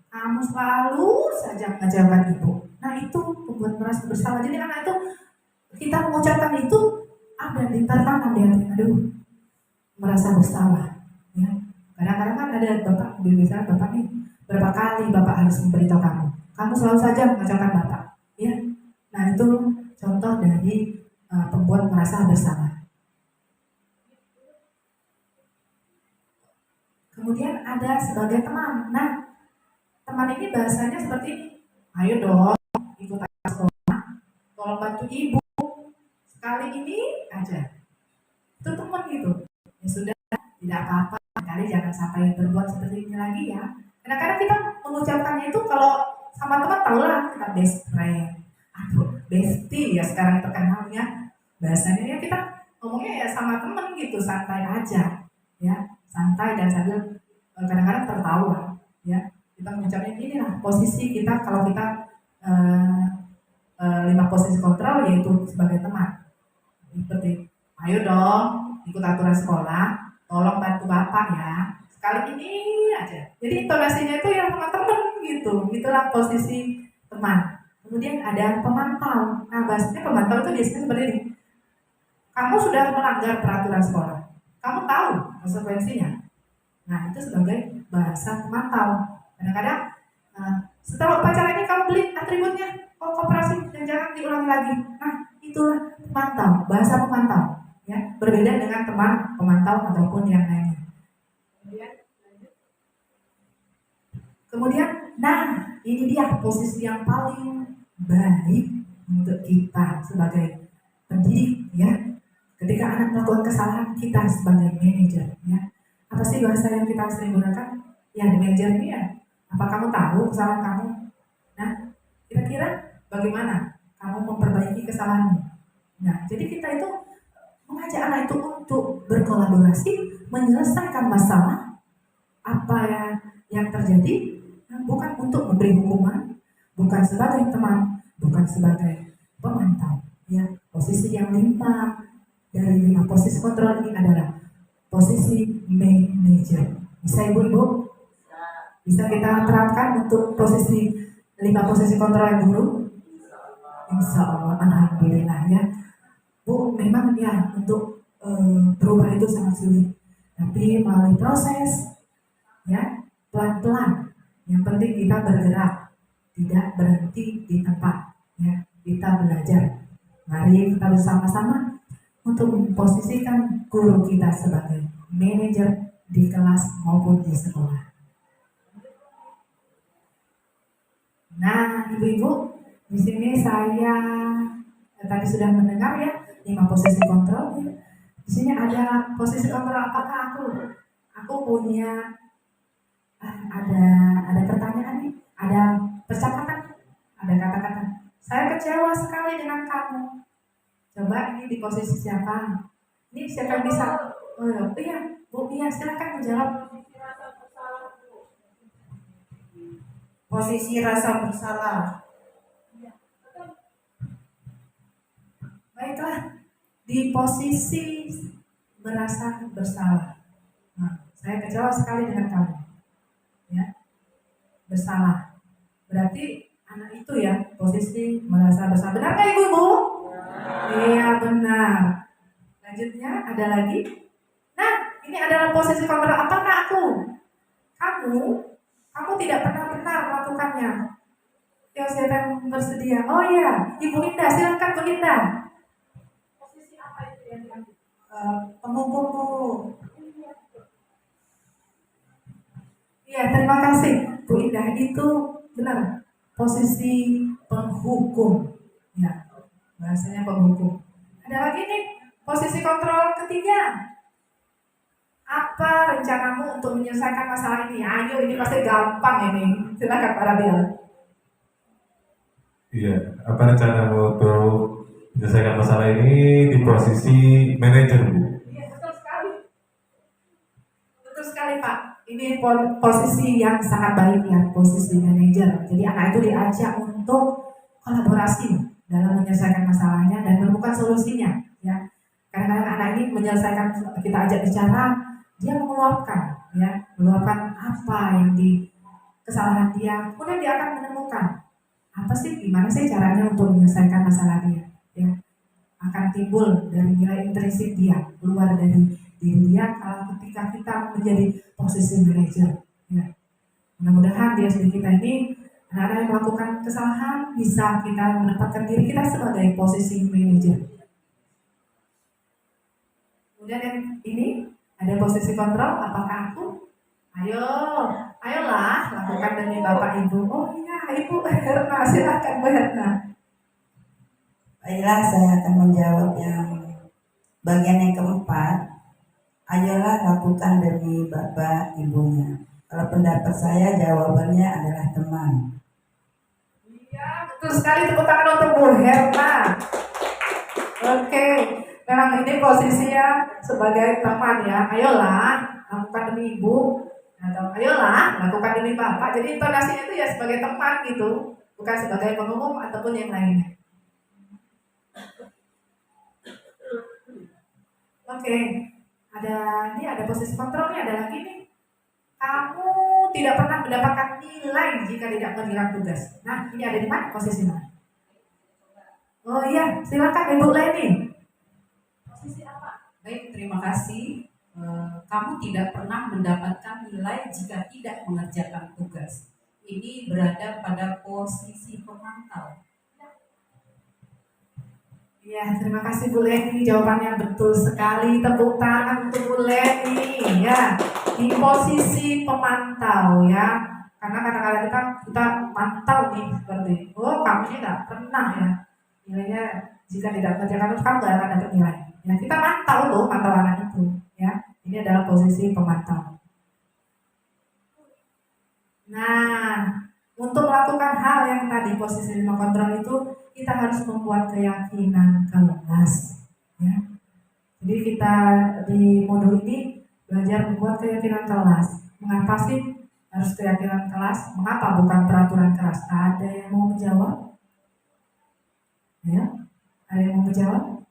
kamu selalu saja mengecewakan Ibu. Nah, itu membuat merasa bersalah. Jadi anak itu, kita mengucapkan itu ada di tertanam di hati, aduh, merasa bersalah. Ya. Kadang-kadang kan ada bapak, misalnya bapak nih, berapa kali bapak harus memberitahu kamu selalu saja mengecewakan bapak. Ya. Nah, itu contoh dari pembuat merasa bersalah. Kemudian ada sebagai teman. Nah, teman ini bahasanya seperti ini. Ayo dong, ikut sekolah. Tolong bantu ibu. Sekali ini aja. Itu teman gitu. Ya sudah, tidak apa-apa. Kali jangan sampai berbuat seperti ini lagi ya. Kadang-kadang kita mengucapkannya itu kalau sama teman, tahu lah kita best friend atau bestie ya sekarang terkenalnya. Bahasanya ya kita ngomongnya ya sama temen gitu, santai aja ya, santai dan sambil kadang-kadang tertawa ya. Kita mengucapnya gini lah, posisi kita kalau kita 5 posisi kontrol yaitu sebagai teman seperti, ayo dong ikut aturan sekolah, tolong bantu bapak ya, sekali ini aja. Jadi intonasinya itu ya sama temen gitu, itulah posisi teman. Kemudian ada pemantau. Nah, bahasanya pemantau itu biasanya seperti ini, kamu sudah melanggar peraturan sekolah, kamu tahu konsekuensinya. Nah, itu sebagai bahasa pemantau. Kadang-kadang setelah upacara ini kamu beli atributnya, koperasi dan jangan diulangi lagi. Nah, itulah pemantau, bahasa pemantau. Ya, berbeda dengan teman pemantau ataupun yang lainnya. Kemudian, nah ini dia posisi yang paling baik untuk kita sebagai pendidik ya. Ketika anak melakukan kesalahan, kita sebagai manajer, ya, apa sih bahasa yang kita sering gunakan? Ya, di manajer ini ya, apa kamu tahu kesalahan kamu? Nah, kira-kira bagaimana kamu memperbaiki kesalahanmu? Nah, jadi kita itu mengajak anak itu untuk berkolaborasi, menyelesaikan masalah apa yang terjadi, bukan untuk memberi hukuman, bukan sebagai teman, bukan sebagai pemantau. Ya, posisi yang 5 dari 5 posisi kontrol ini adalah posisi manajer. Bisa ibu-ibu? Bisa kita terapkan untuk posisi 5 posisi kontrol guru? Insya Allah, alhamdulillah ya. Bu, memang ya untuk berubah itu sangat sulit. Tapi melalui proses, ya, pelan-pelan. Yang penting kita bergerak, tidak berhenti di tempat. Ya, kita belajar. Mari kita bersama-sama untuk memposisikan guru kita sebagai manajer di kelas maupun di sekolah. Nah, ibu-ibu, di sini saya tadi sudah mendengar ya 5 posisi kontrol. Ya. Di sini ada posisi kontrol. Apakah aku punya ada pertanyaan nih, ada percakapan, ada kata-kata. Saya kecewa sekali dengan kamu. Coba ini di posisi siapa? Ini siapa yang bisa? Oh iya, Bu, iya silakan menjawab. Posisi rasa bersalah. Baiklah, di posisi merasa bersalah. Nah, saya kecewa sekali dengan kamu. Ya, bersalah. Berarti anak itu ya, posisi merasa bersalah. Benar nggak ibu-ibu? Iya benar. Lanjutnya ada lagi. Nah, ini adalah posisi kontrol. Apakah kamu tidak pernah benar melakukannya? Ya, siapa yang bersedia? Oh iya, Ibu Indah, silakan Bu Indah. Posisi apa itu yang diambil? Penghukum Bu. Iya, terima kasih Bu Indah. Itu benar, posisi penghukum. Ya, bahasanya penghukum. Ada lagi nih, posisi kontrol ketiga. Apa rencanamu untuk menyelesaikan masalah ini? Ayo, ini pasti gampang ini. Silakan Pak Rabiel. Iya, apa rencanamu untuk menyelesaikan masalah ini di posisi manajer, Bu? Iya, betul sekali. Betul sekali Pak. Ini posisi yang sangat baik ya, posisi manajer. Jadi anak itu diajak untuk kolaborasi dalam menyelesaikan masalahnya dan menemukan solusinya. Ya, kadang-kadang anak ini menyelesaikan, kita ajak bicara, dia meluapkan apa yang di kesalahan dia. Kemudian dia akan menemukan apa sih, gimana sih caranya untuk menyelesaikan masalah dia. Ya, akan timbul dari nilai intrinsik dia, keluar dari diri dia kalau ketika kita menjadi posisi manajer. Ya. Mudah-mudahan di SD kita ini anak-anak yang melakukan kesalahan bisa kita menempatkan diri kita sebagai posisi manajer. Kemudian yang ini ada posisi kontrol. Apakah aku? Ayolah lakukan demi Bapak Ibu. Oh iya, Ibu Herna, silakan Bu Herna. Baiklah, saya akan menjawab yang bagian yang keempat. Ayolah lakukan demi Bapak Ibunya. Kalau pendapat saya jawabannya adalah teman. Iya, betul sekali, tepuk tangan untuk Bu Herna. Oke, memang ini posisinya sebagai teman ya. Ayolah lakukan demi Ibu, atau ayolah lakukan demi Bapak. Jadi intonasinya itu ya sebagai teman gitu, bukan sebagai pengumum ataupun yang lainnya. Oke, ada posisi kontrolnya, ada lagi nih. Kamu tidak pernah mendapatkan nilai jika tidak mengerjakan tugas. Nah, ini ada di mana posisinya? Oh iya, silakan Ibu Leni. Posisi apa? Baik, terima kasih. Kamu tidak pernah mendapatkan nilai jika tidak mengerjakan tugas. Ini berada pada posisi pemantau. Ya, terima kasih Bu Leni. Jawabannya betul sekali. Tepuk tangan untuk Bu Leni. Ya, di posisi pemantau ya. Karena kadang-kadang kita mantau nih seperti, oh kamu ini nggak pernah ya. Nilainya jika tidak mengerjakan tugas kamu nggak akan dapat nilai. Ya, kita mantau loh, mantau anak itu. Ya, ini adalah posisi pemantau. Nah, untuk melakukan hal yang tadi posisi mengontrol itu, kita harus membuat keyakinan kelas. Ya. Jadi kita di modul ini belajar membuat keyakinan kelas. Mengapa sih harus keyakinan kelas? Mengapa bukan peraturan kelas? Ada yang mau menjawab? Ya, ada yang mau menjawab?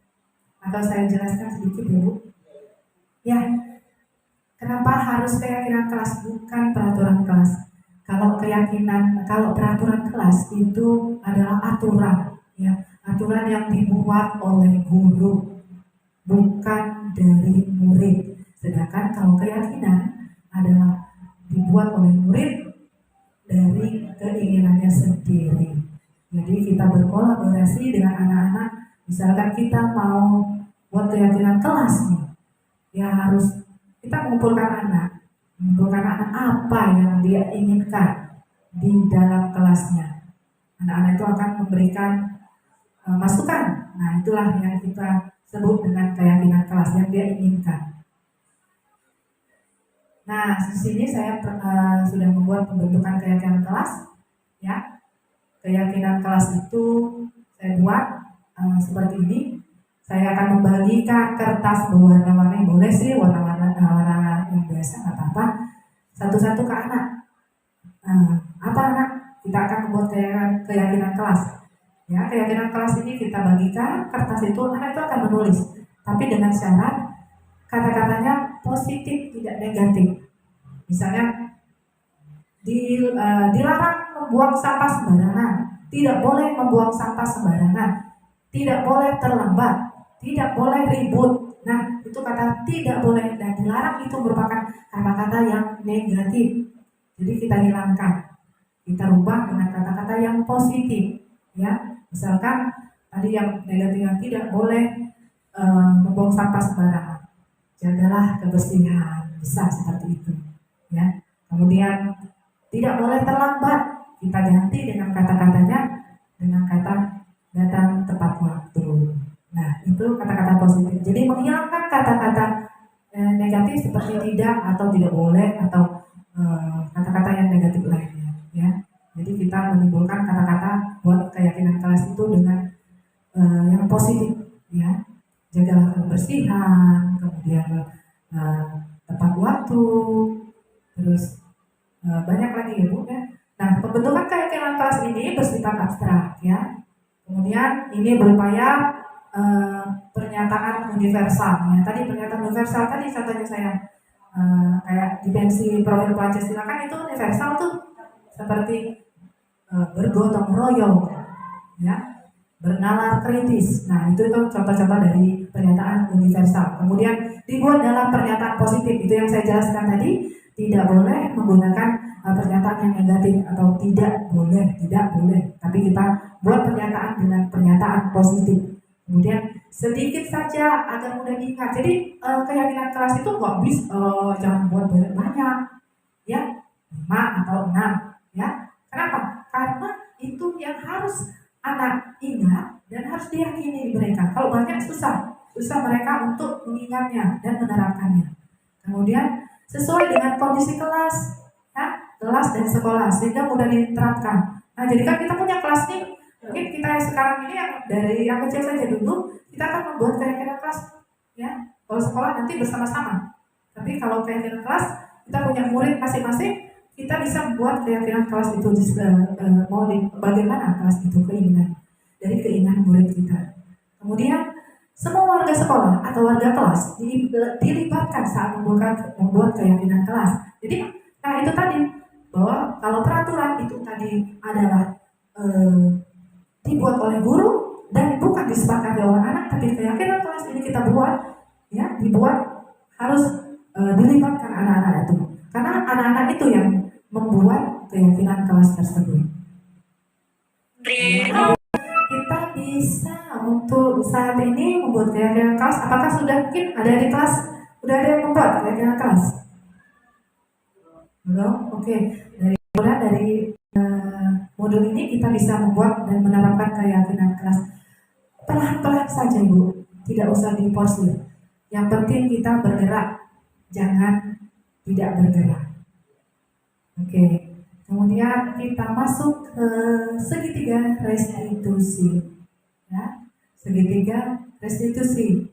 Atau saya jelaskan sedikit ya Bu? Ya, kenapa harus keyakinan kelas bukan peraturan kelas? Kalau peraturan kelas itu adalah aturan, ya, aturan yang dibuat oleh guru, bukan dari murid. Sedangkan kalau keyakinan adalah dibuat oleh murid dari keinginannya sendiri. Jadi kita berkolaborasi dengan anak-anak. Misalkan kita mau buat keyakinan kelas nih, ya harus kita mengumpulkan anak apa yang dia inginkan di dalam kelasnya. Anak-anak itu akan memberikan masukan. Nah, itulah yang kita sebut dengan keyakinan kelas yang dia inginkan. Nah, di sini saya sudah membuat pembentukan keyakinan kelas. Ya, keyakinan kelas itu saya buat seperti ini. Saya akan membagikan kertas berwarna-warni, boleh sih warna-warna yang biasa, nggak apa-apa. Satu-satu ke anak. Apa anak? Kita akan membuat keyakinan kelas. Ya, keyakinan kelas ini kita bagikan kertas itu, anak itu akan menulis. Tapi dengan syarat kata-katanya positif, tidak negatif. Misalnya dilarang membuang sampah sembarangan. tidak boleh membuang sampah sembarangan, tidak boleh terlambat, tidak boleh ribut. Nah, itu kata tidak boleh dan dilarang itu merupakan kata-kata yang negatif. Jadi kita hilangkan, kita rubah dengan kata-kata yang positif, ya. Misalkan tadi yang negatif yang tidak boleh membuang sampah sembarangan, jagalah kebersihan, bisa seperti itu, ya. Kemudian tidak boleh terlambat, kita ganti dengan kata-katanya dengan kata datang tepat waktu. Nah, itu kata-kata positif. Jadi menghilangkan kata-kata negatif seperti tidak atau tidak boleh atau kata-kata yang negatif lainnya, ya. Jadi kita menimbulkan kata-kata buat keyakinan kelas itu dengan yang positif, ya. Jagalah kebersihan, kemudian tepat waktu, terus banyak lagi ya Bu, ya. Nah, pembentukan keyakinan kelas ini bersifat abstrak, ya. Kemudian ini berupaya pernyataan universal. Ya, tadi pernyataan universal tadi contohnya saya kayak dimensi profil Pancasila kan itu universal tuh seperti bergotong royong, ya, bernalar kritis. Nah, itu contoh-contoh dari pernyataan universal. Kemudian dibuat dalam pernyataan positif, itu yang saya jelaskan tadi, tidak boleh menggunakan pernyataan yang negatif atau tidak boleh, tapi kita buat pernyataan dengan pernyataan positif. Kemudian sedikit saja agar mudah diingat. Jadi keyakinan kelas itu nggak bisa, jangan buat banyak, ya, 5 atau 6, ya. Kenapa? Karena itu yang harus anak ingat dan harus diyakini mereka. Kalau banyak susah mereka untuk mengingatnya dan menerapkannya. Kemudian sesuai dengan kondisi kelas, ya, kelas dan sekolah sehingga mudah diterapkan. Nah, jadi kan kita punya kelas nih, mungkin kita sekarang ini yang dari yang kecil saja dulu, kita akan membuat keyakinan kelas, ya. Kalau sekolah nanti bersama-sama. Tapi kalau keyakinan kelas, kita punya murid masing-masing, kita bisa membuat keyakinan kelas itu mau bagaimana kelas itu keinginan dari keinginan murid kita. Kemudian semua warga sekolah atau warga kelas dilibatkan saat membuat keyakinan kelas. Jadi, nah itu tadi bahwa kalau peraturan itu tadi adalah dibuat oleh guru dan bukan disepakati oleh anak, tapi keyakinan kelas ini kita buat, ya, dibuat harus dilibatkan anak-anak itu, karena anak-anak itu yang membuat keyakinan kelas tersebut. Kita bisa untuk saat ini membuat keyakinan kelas. Apakah sudah mungkin ada di kelas? Sudah ada yang membuat keyakinan kelas? Belum? Oke. Dari modul ini kita bisa membuat dan menerapkan keyakinan kelas. Pelan-pelan saja Ibu, tidak usah diporsir. Yang penting kita bergerak, jangan tidak bergerak. Oke. Kemudian kita masuk ke segitiga restitusi. Ya, segitiga restitusi.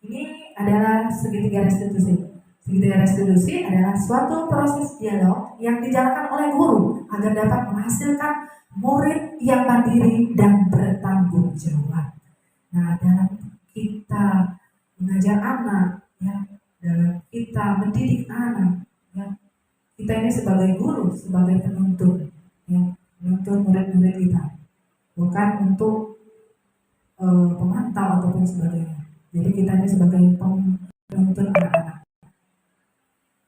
Ini adalah segitiga restitusi. Segitiga restitusi adalah suatu proses dialog yang dijalankan oleh guru agar dapat menghasilkan murid yang mandiri dan bertanggung jawab. Nah, dalam kita mengajar anak, ya, dalam kita mendidik anak, ya, kita ini sebagai guru, sebagai penuntun, ya, menuntun murid-murid kita, bukan untuk pemantau ataupun sebagainya. Jadi kita ini sebagai penuntun anak-anak.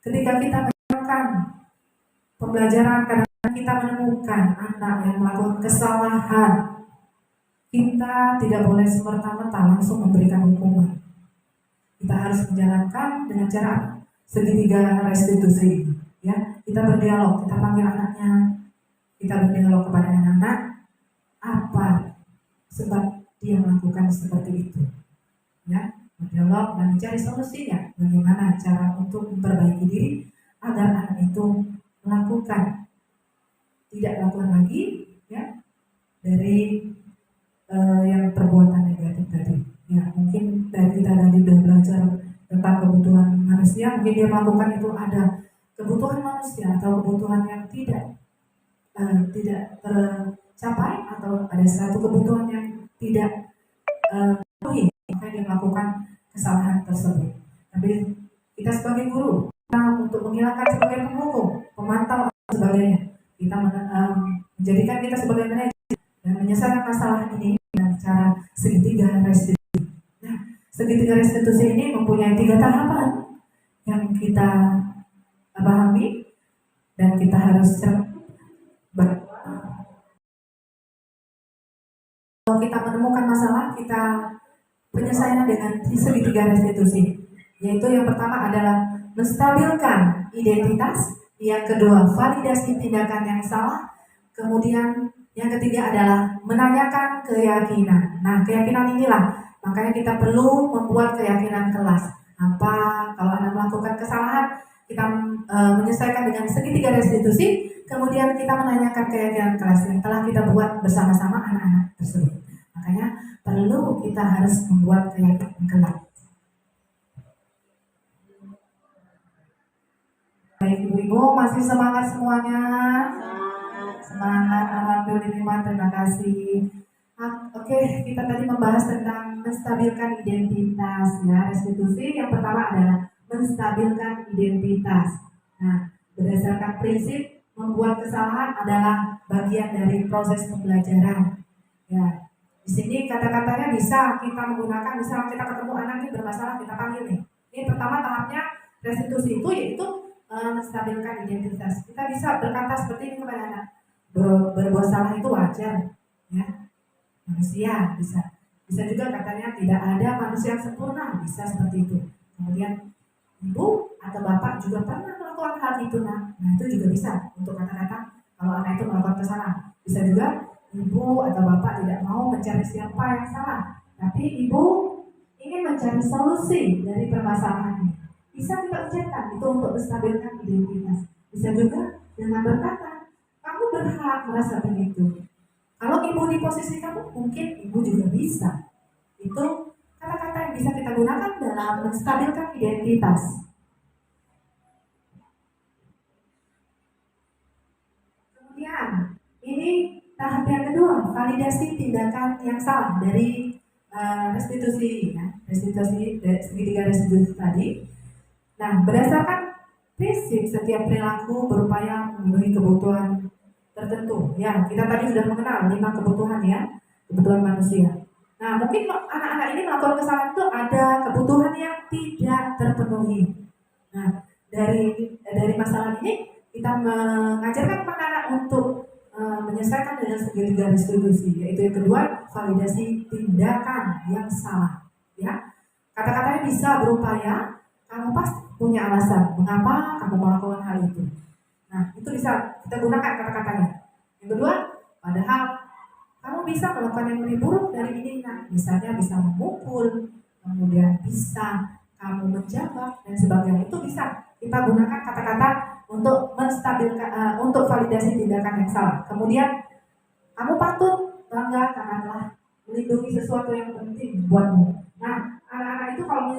Ketika kita menjalankan pembelajaran, kadang-kadang kita menemukan anak yang melakukan kesalahan, kita tidak boleh semerta-merta langsung memberikan hukuman. Kita harus menjalankan dengan cara segitiga restitusi. Ya, kita berdialog, kita panggil anaknya, kita berdialog kepada anak-anak, apa sebab dia melakukan seperti itu, ya, berdialog dan mencari solusinya, bagaimana cara untuk memperbaiki diri agar anak itu tidak lakukan lagi, ya, dari yang perbuatan negatif tadi. Ya, mungkin dari kita tadi sudah belajar tentang kebutuhan manusia, mungkin dia melakukan itu ada kebutuhan manusia atau kebutuhan yang tidak tercapai atau ada satu kebutuhan yang tidak terpenuhi, maka dia melakukan kesalahan tersebut. Tapi kita sebagai guru, kita untuk menghilangkan sebagai penghukum, pemantau dan sebagainya, kita menjadikan kita sebagai manajer, menyelesaikan masalah ini dengan cara segitiga restitusi. Nah, segitiga restitusi ini mempunyai 3 tahapan yang kita pahami dan kita harus kalau kita menemukan masalah, kita penyelesaian dengan segitiga restitusi, yaitu yang pertama adalah menstabilkan identitas, yang kedua validasi tindakan yang salah, kemudian yang ketiga adalah menanyakan keyakinan. Nah, keyakinan inilah makanya kita perlu membuat keyakinan kelas. Apa kalau Anda melakukan kesalahan, kita menyelesaikan dengan segitiga restitusi, kemudian kita menanyakan keyakinan kelas yang telah kita buat bersama-sama anak-anak tersebut. Makanya perlu kita harus membuat keyakinan kelas. Baik ibu-ibu, masih semangat semuanya? Semangat, alhamdulillah, terima kasih. Oke, kita tadi membahas tentang menstabilkan identitas ya. Restitusi yang pertama adalah menstabilkan identitas. Nah, berdasarkan prinsip membuat kesalahan adalah bagian dari proses pembelajaran. Ya, di sini kata-katanya bisa kita menggunakan, misal kita ketemu anak ini bermasalah, kita panggil nih. Ini pertama tahapnya restitusi itu yaitu menstabilkan identitas. Kita bisa berkata seperti ini kepada anak, berbuat salah itu wajar, ya. Manusia bisa juga katanya tidak ada manusia yang sempurna, bisa seperti itu. Kemudian ibu atau bapak juga pernah melakukan hal itu, nah itu juga bisa untuk kata-kata kalau anak itu melakukan kesalahan. Bisa juga ibu atau bapak tidak mau mencari siapa yang salah, tapi ibu ingin mencari solusi dari permasalahan ini. Bisa kita ucapkan itu untuk menstabilkan identitas. Bisa juga dengan berkata, kamu berhak merasa begitu. Kalau ibu di posisi kamu, mungkin ibu juga bisa. Itu kata-kata yang bisa kita gunakan dalam menstabilkan identitas. Kemudian, ini tahap yang kedua, validasi tindakan yang salah dari restitusi, ya. Restitusi segitiga restitusi tadi. Nah, berdasarkan prinsip setiap perilaku berupaya memenuhi kebutuhan tertentu. Ya, kita tadi sudah mengenal 5 kebutuhan ya, kebutuhan manusia. Nah, mungkin anak-anak ini melakukan kesalahan itu ada kebutuhan yang tidak terpenuhi. Nah, dari masalah ini kita mengajarkan kepada anak untuk menyelesaikan dengan segitiga restitusi, yaitu yang kedua validasi tindakan yang salah. Ya, kata-katanya bisa berupaya, kamu pasti punya alasan mengapa kamu melakukan hal itu. Nah, itu bisa kita gunakan kata-katanya. Yang kedua, padahal kamu bisa melakukan yang lebih buruk dari ini. Nah, misalnya bisa memukul, kemudian bisa kamu menjambak dan sebagainya. Itu bisa kita gunakan kata-kata untuk menstabilkan, untuk validasi tindakan yang salah. Kemudian, kamu patut bangga karena telah melindungi sesuatu yang penting buatmu. Nah, anak-anak itu kalau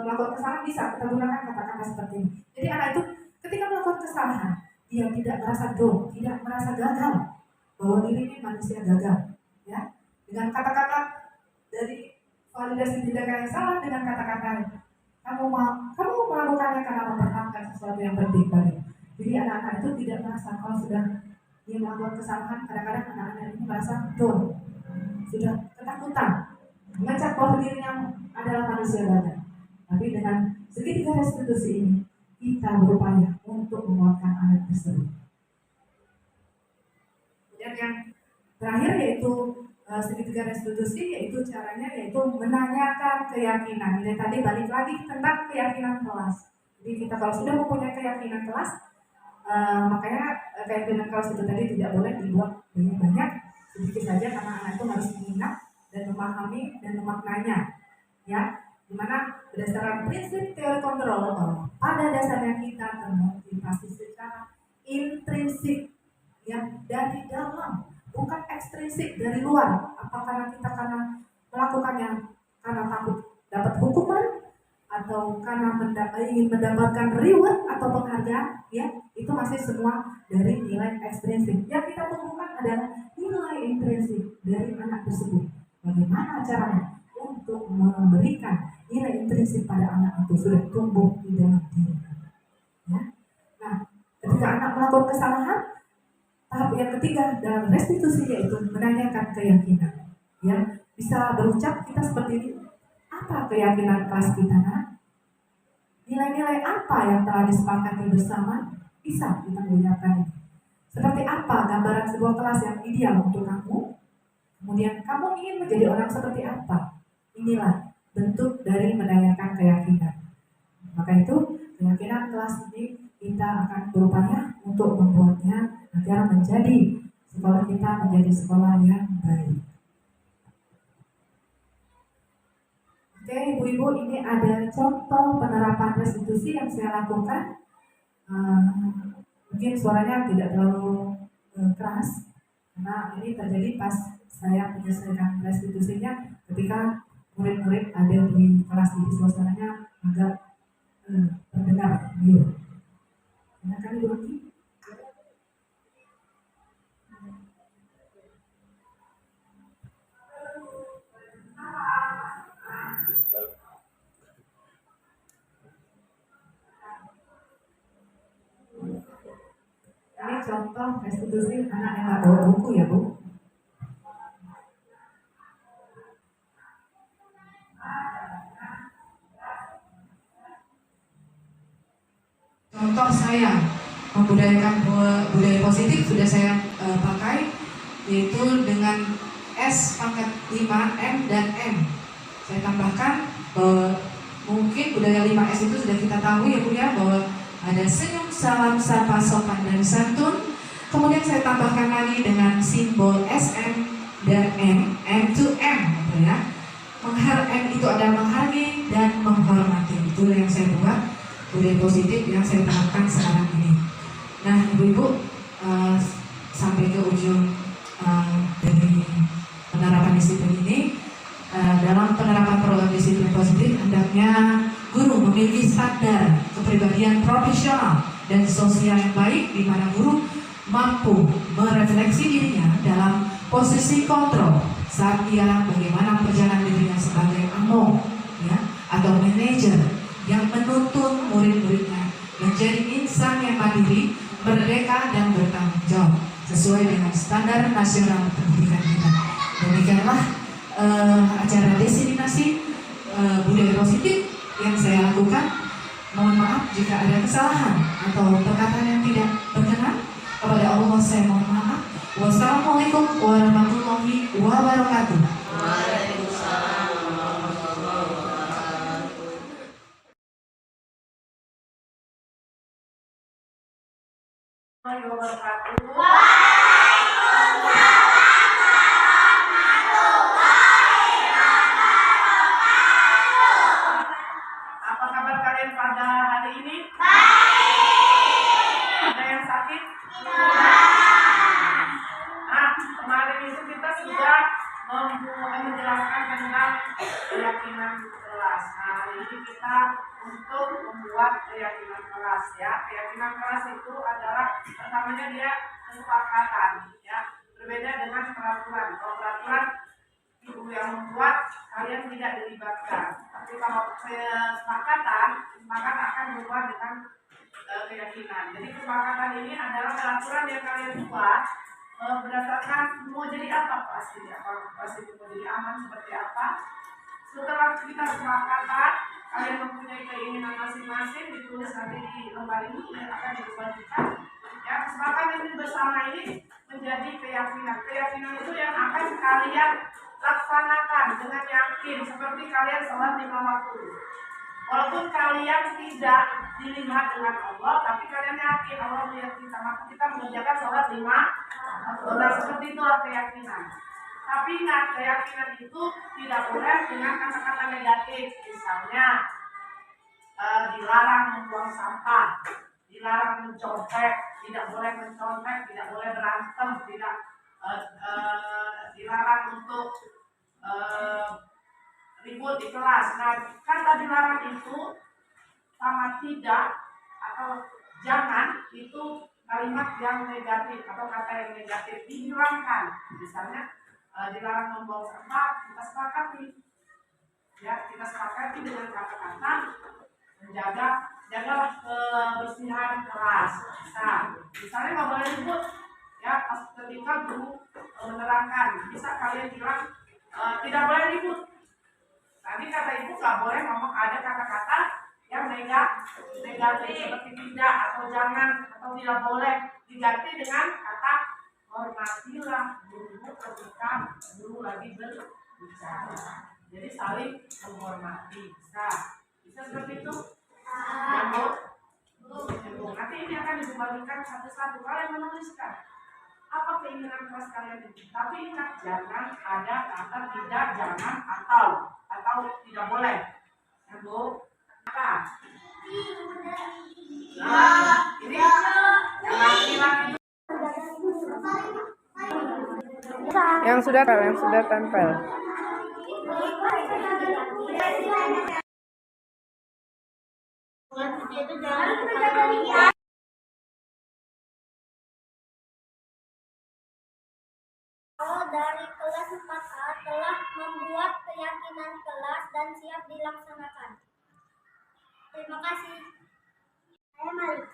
melakukan kesalahan bisa kita gunakan kata-kata seperti ini. Jadi anak itu ketika melakukan kesalahan, dia tidak merasa down, tidak merasa gagal, bahwa diri ini manusia gagal, ya. Dengan kata-kata dari validasi tindakan yang salah dengan kata-kata kamu melakukannya karena mempertahankan sesuatu yang penting bagi. Jadi anak-anak itu tidak merasa kalau sudah dia melakukan kesalahan, kadang-kadang anak-anak ini merasa down, sudah ketakutan, mengecap bahwa dirinya adalah manusia gagal. Tapi dengan segitiga restitusi ini kita berupaya untuk menguatkan anak tersebut. Kemudian yang terakhir yaitu segitiga restitusi, yaitu caranya yaitu menanyakan keyakinan. Jadi tadi balik lagi tentang keyakinan kelas. Jadi kita kalau sudah mempunyai keyakinan kelas, makanya keyakinan kelas itu tadi tidak boleh dibuat banyak, sedikit saja karena anak itu harus mengingat dan memahami dan memaknainya, ya. Dimana berdasarkan prinsip teori kontrol bahwa pada dasarnya kita termotivasi secara intrinsik, ya, dari dalam, bukan ekstrinsik dari luar. Apakah kita karena melakukannya karena takut dapat hukuman atau karena ingin mendapatkan reward atau penghargaan, ya, itu masih semua dari nilai ekstrinsik. Yang kita temukan adalah nilai intrinsik dari anak tersebut. Bagaimana caranya untuk memberikan nilai intrinsik pada anak itu sudah tumbuh di dalam diri. Ya. Nah, ketika anak melakukan kesalahan, Tahap yang ketiga dalam restitusi yaitu menanyakan keyakinan. Ya, bisa berucap kita seperti ini. Apa keyakinan kelas kita, nak? Nilai-nilai apa yang telah disepakati bersama? Bisa kita mengucapkan ini. Seperti apa gambaran sebuah kelas yang ideal untuk kamu? Kemudian kamu ingin menjadi orang seperti apa? Inilah bentuk dari menanyakan keyakinan. Maka itu keyakinan kelas ini kita akan berupaya untuk membuatnya agar menjadi sekolah kita menjadi sekolah yang baik. Oke, ibu-ibu, ini ada contoh penerapan restitusi yang saya lakukan. Mungkin suaranya tidak terlalu keras, karena ini terjadi pas saya menyelesaikan restitusinya ketika murid-murid ada di kelas, jadi suasananya agak terdengar biru. Silakan Ibu Roki. Ini contoh restitusi anak yang nggak bawa buku ya Bu. Contoh saya membudayakan budaya positif sudah saya pakai, yaitu dengan S pangkat 5, M dan M. Saya tambahkan bahwa mungkin budaya 5S itu sudah kita tahu ya Bu ya, bahwa ada senyum, salam, sapa, sopan, dan santun. Kemudian saya tambahkan lagi dengan simbol SM dan M to M gitu ya. M itu adalah menghargai dan menghormati. Itu yang saya buat budaya positif yang saya terapkan sekarang ini. Nah, ibu-ibu, sampai ke ujung dari penerapan disiplin ini, dalam penerapan program disiplin positif, hendaknya guru memiliki standar kepribadian profesional dan sosial yang baik, di mana guru mampu merefleksi dirinya dalam posisi kontrol saat ia bagaimana perjalanan dirinya sebagai among ya, atau manajer yang menuntun murid-muridnya menjadi insan yang mandiri, merdeka, dan bertanggung jawab sesuai dengan standar nasional pendidikan kita. Demikianlah acara diseminasi budaya positif yang saya lakukan. Mohon maaf jika ada kesalahan atau perkataan yang tidak berkenan. Kepada Allah saya mohon maaf. Wassalamualaikum warahmatullahi wabarakatuh. Waalaikumsalam warahmatullahi wabarakatuh. Apa kabar kalian pada hari ini? Ada yang sakit? Nah, kemarin itu kita sudah menjelaskan tentang keyakinan kelas. Nah, hari ini kita untuk membuat keyakinan kelas ya. Keyakinan kelas itu adalah pertamanya dia kesepakatan ya. Berbeda dengan peraturan. Kalau peraturan ibu yang membuat, kalian tidak dilibatkan. Tapi kalau kesepakatan akan berubah dengan keyakinan. Jadi kesepakatan ini adalah peraturan yang kalian buat berdasarkan mau jadi apa pasti ya. Kalau pasti mau jadi aman seperti apa. Setelah kita kesepakatan, kalian mempunyai keinginan masing-masing, ditulis nanti di lembar ini yang akan dibagikan. Ya, kesepakatan ini bersama ini menjadi keyakinan. Keyakinan itu yang akan kalian laksanakan dengan yakin, seperti kalian sholat 5 waktu. Walaupun kalian tidak dilihat dengan Allah, tapi kalian yakin Allah melihat kita, maka kita mengerjakan sholat 5 waktu. Nah, seperti itulah keyakinan. Tapi ingat, keyakinan itu tidak boleh dengan kata-kata negatif. Misalnya dilarang membuang sampah, dilarang mencontek, tidak boleh mencontek, tidak boleh berantem, tidak dilarang untuk ribut di kelas. Nah, kata dilarang itu sama tidak atau jangan itu kalimat yang negatif atau kata yang negatif, dihilangkan. Misalnya dilarang membuang sampah, kita sepakati ya, kita sepakati dengan kata-kata jagalah kebersihan kelas. Nah, misalnya nggak boleh ribut Ya, pas ketika guru menerangkan, bisa kalian bilang tidak boleh ribut. Tadi kata ibu nggak boleh ngomong ada kata-kata yang negatif seperti tidak atau jangan atau tidak boleh, diganti dengan kata hormatilah guru ketika guru lagi berbicara. Jadi saling menghormati. Bisa seperti itu. Ya, Bu. Nanti ini akan dibagikan satu-satu. Kalian menuliskan apa keinginan kelas kalian ini. Tapi ingat, jangan ada kata tidak, jangan, atau tidak boleh. Ya, Bu. Apa? Nah, ini yang laki-laki itu Yang sudah tempel. Kalau dari kelas 4A telah membuat keyakinan kelas dan siap dilaksanakan. Terima kasih. Saya Malika.